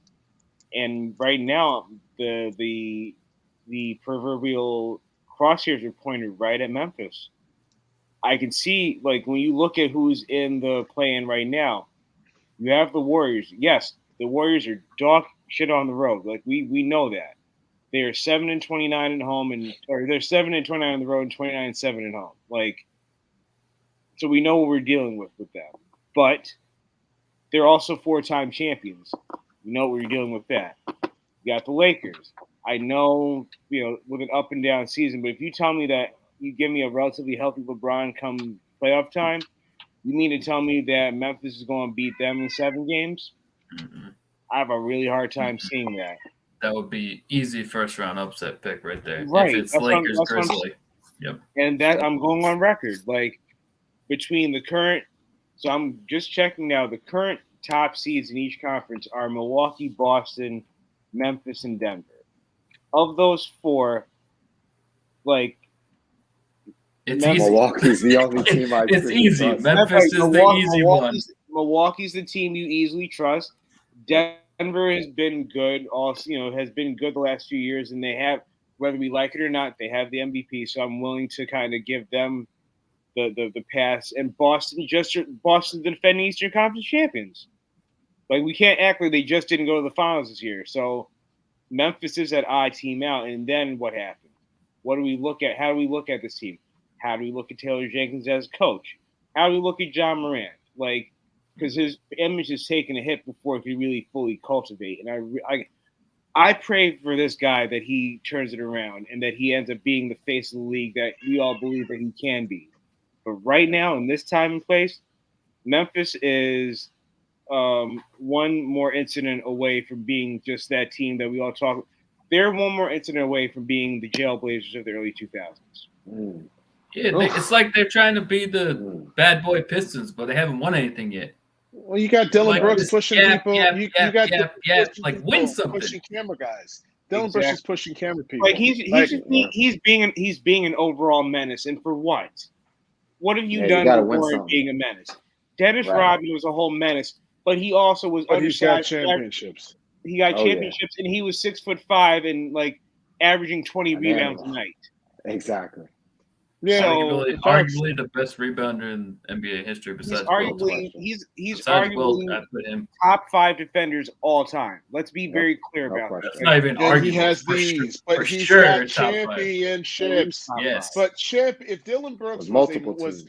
And right now, the proverbial crosshairs are pointed right at Memphis. I can see, like, when you look at who's in the play-in right now, you have the Warriors. Yes, the Warriors are dog shit on the road. Like, we know that. They are 7-29 at home, or they're 7-29 on the road and 29-7 at home. Like, So we know what we're dealing with them. But they're also 4-time champions. We know what we're dealing with that. You got the Lakers. I know, with an up and down season, but if you tell me that you give me a relatively healthy LeBron come playoff time, you mean to tell me that Memphis is going to beat them in 7 games? Mm-hmm. I have a really hard time seeing that. That would be easy first round upset pick right there. Right. If it's That's Lakers what I'm Grizzly. Yep. And that I'm going on record. Like between the current, so I'm just checking now, the current top seeds in each conference are Milwaukee, Boston, Memphis, and Denver. Of those 4, like it's easy. Milwaukee's the only team I It's freaking easy. trust. Memphis is the easy one. Milwaukee's the team you easily trust. Denver has been good, has been good the last few years, and they have, whether we like it or not, they have the MVP. So I'm willing to kind of give them the pass. And Boston the defending Eastern Conference champions. Like we can't act like they just didn't go to the finals this year. So Memphis is that odd team out, and then what happened? What do we look at? How do we look at this team? How do we look at Taylor Jenkins as coach? How do we look at John Morant? Like, because his image is taking a hit before it could really fully cultivate. And I pray for this guy that he turns it around and that he ends up being the face of the league that we all believe that he can be. But right now, in this time and place, Memphis is one more incident away from being just that team that we all talk. They're one more incident away from being the Jailblazers of the early 2000s. Yeah, it's like they're trying to be the bad boy Pistons, but they haven't won anything yet. Well, you got Dylan Like Brooks this- pushing yeah, people. yeah, you yeah, got yeah, Dylan yeah, Brooks like people win something. pushing camera guys. Dylan Brooks is pushing camera people. Like he's being an overall menace, and for what? What have you done before being a menace? Dennis Rodman was a whole menace, but he also was undersized. He got championships. He got championships, and he was 6'5" and like averaging 20 rebounds a night. Exactly. Yeah, So, arguably the best rebounder in NBA history besides he's arguably top 5 defenders all time. Let's be very clear about that. That's not even arguable. He has these, but he's got championships. Yes, but Chip, if Dylan Brooks was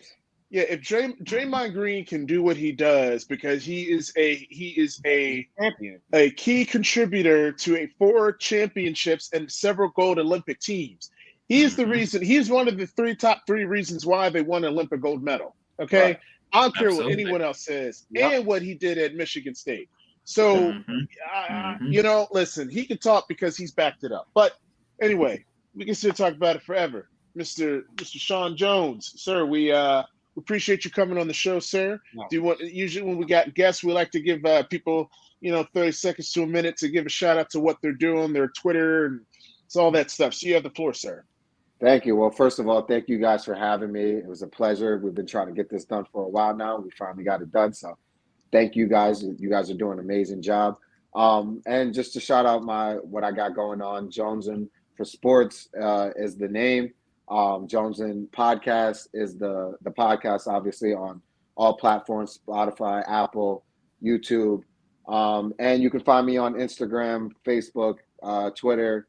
if Draymond Green can do what he does because he is a champion, a key contributor to 4 championships and several gold Olympic teams. He is the reason. He's one of the top 3 reasons why they won an Olympic gold medal. Okay, right. I don't care what anyone else says, and what he did at Michigan State. So, listen, he can talk because he's backed it up. But anyway, we can still talk about it forever, Mr. Sean Jones, sir. We appreciate you coming on the show, sir. No. Do you want? Usually, when we got guests, we like to give people, 30 seconds to a minute to give a shout out to what they're doing, their Twitter, and all that stuff. So you have the floor, sir. Thank you. Well, first of all, thank you guys for having me. It was a pleasure. We've been trying to get this done for a while now. We finally got it done. So thank you guys. You guys are doing an amazing job. And just to shout out what I got going on, Jonesin for Sports is the name. Jonesin Podcast is the podcast, obviously, on all platforms, Spotify, Apple, YouTube. And you can find me on Instagram, Facebook, Twitter,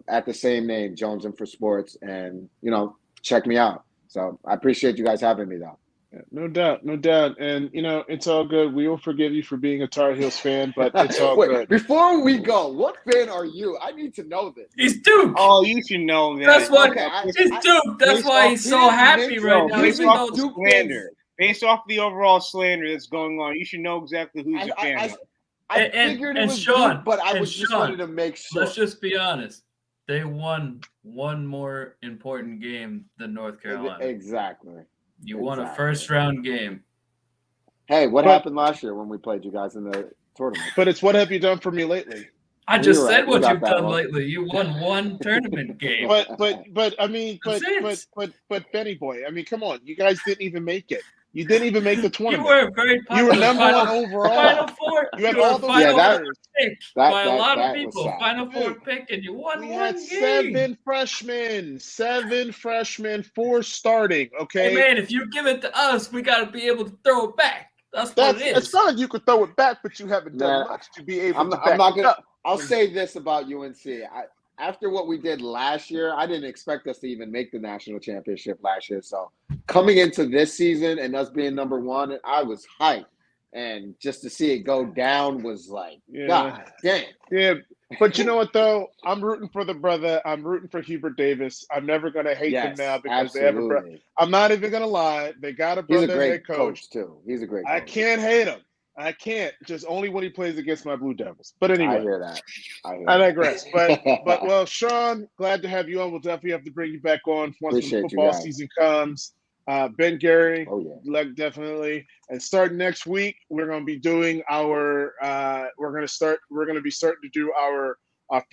at the same name, Jonesin for Sports, and check me out. So I appreciate you guys having me, though. Yeah, no doubt. And it's all good. We will forgive you for being a Tar Heels fan, but it's all good. Before we go, what fan are you? I need to know this. He's Duke. Oh, you should know that. That's why he's Duke. That's why he's so happy right now. Based off the slander, based off the overall slander that's going on, you should know exactly who's a fan of. I figured it was Sean, Duke, but I just wanted to make sure. Let's just be honest. They won one more important game than North Carolina. Exactly. You won a first-round game. Hey, what happened last year when we played you guys in the tournament? But it's what have you done for me lately? I just said what you've done lately. You won one tournament game. But Benny Boy, I mean, come on. You guys didn't even make it. You didn't even make the tournament. You were very popular. You were number 1 overall. Final 4. You had all the pick by a lot of people. Final 4 pick, and you won we one had game. 7 freshmen, 4 starting. Okay. Hey man, if you give it to us, we got to be able to throw it back. That's what it is. It's not like you could throw it back, but you haven't done much to be able to back it up. I'll say this about UNC. after what we did last year, I didn't expect us to even make the national championship last year. So coming into this season and us being number one, I was hyped. And just to see it go down was like, Yeah. God damn. Yeah, but you know what though? I'm rooting for the brother. I'm rooting for Hubert Davis. I'm never gonna hate them Yes, now because they have a brother. absolutely. I'm not even gonna lie. They got a He's a brother great head coach. coach too. He's a great I coach. can't hate him. I can't. Just only when he plays against my Blue Devils. But anyway, I hear that. I digress. But well, Sean, glad to have you on. We'll definitely have to bring you back on once when Appreciate you football guys. season comes. Ben Gary, Oh, yeah. like definitely. And starting next week, we're going to be doing our. We're going to be starting to do our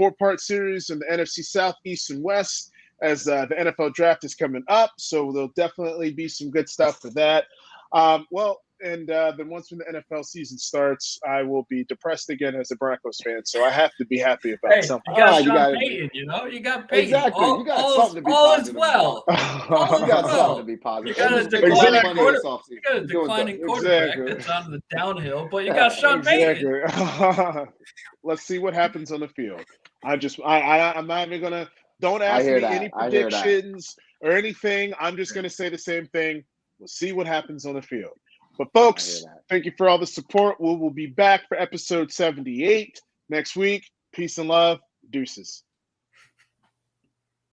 4-part series in the NFC South, East, and West as the NFL draft is coming up. So there'll definitely be some good stuff for that. And then once when the NFL season starts, I will be depressed again as a Broncos fan. So I have to be happy about Hey, something. you got you Sean gotta- Payton, you got Payton. Exactly. All, You got all, something to be all is positive well. about. You got well. something to be positive. You got And a he's making declining money quarter- this offseason. You got a He's doing declining good. quarterback Exactly. that's on the downhill, but you got Sean Payton. Exactly. Let's see what happens on the field. I'm not even gonna. Don't ask hear me that. any I hear that. predictions or anything. I'm just gonna say the same thing. We'll see what happens on the field. But I folks, hear that. thank you for all the support. We will be back for episode 78 next week. Peace and love. Deuces.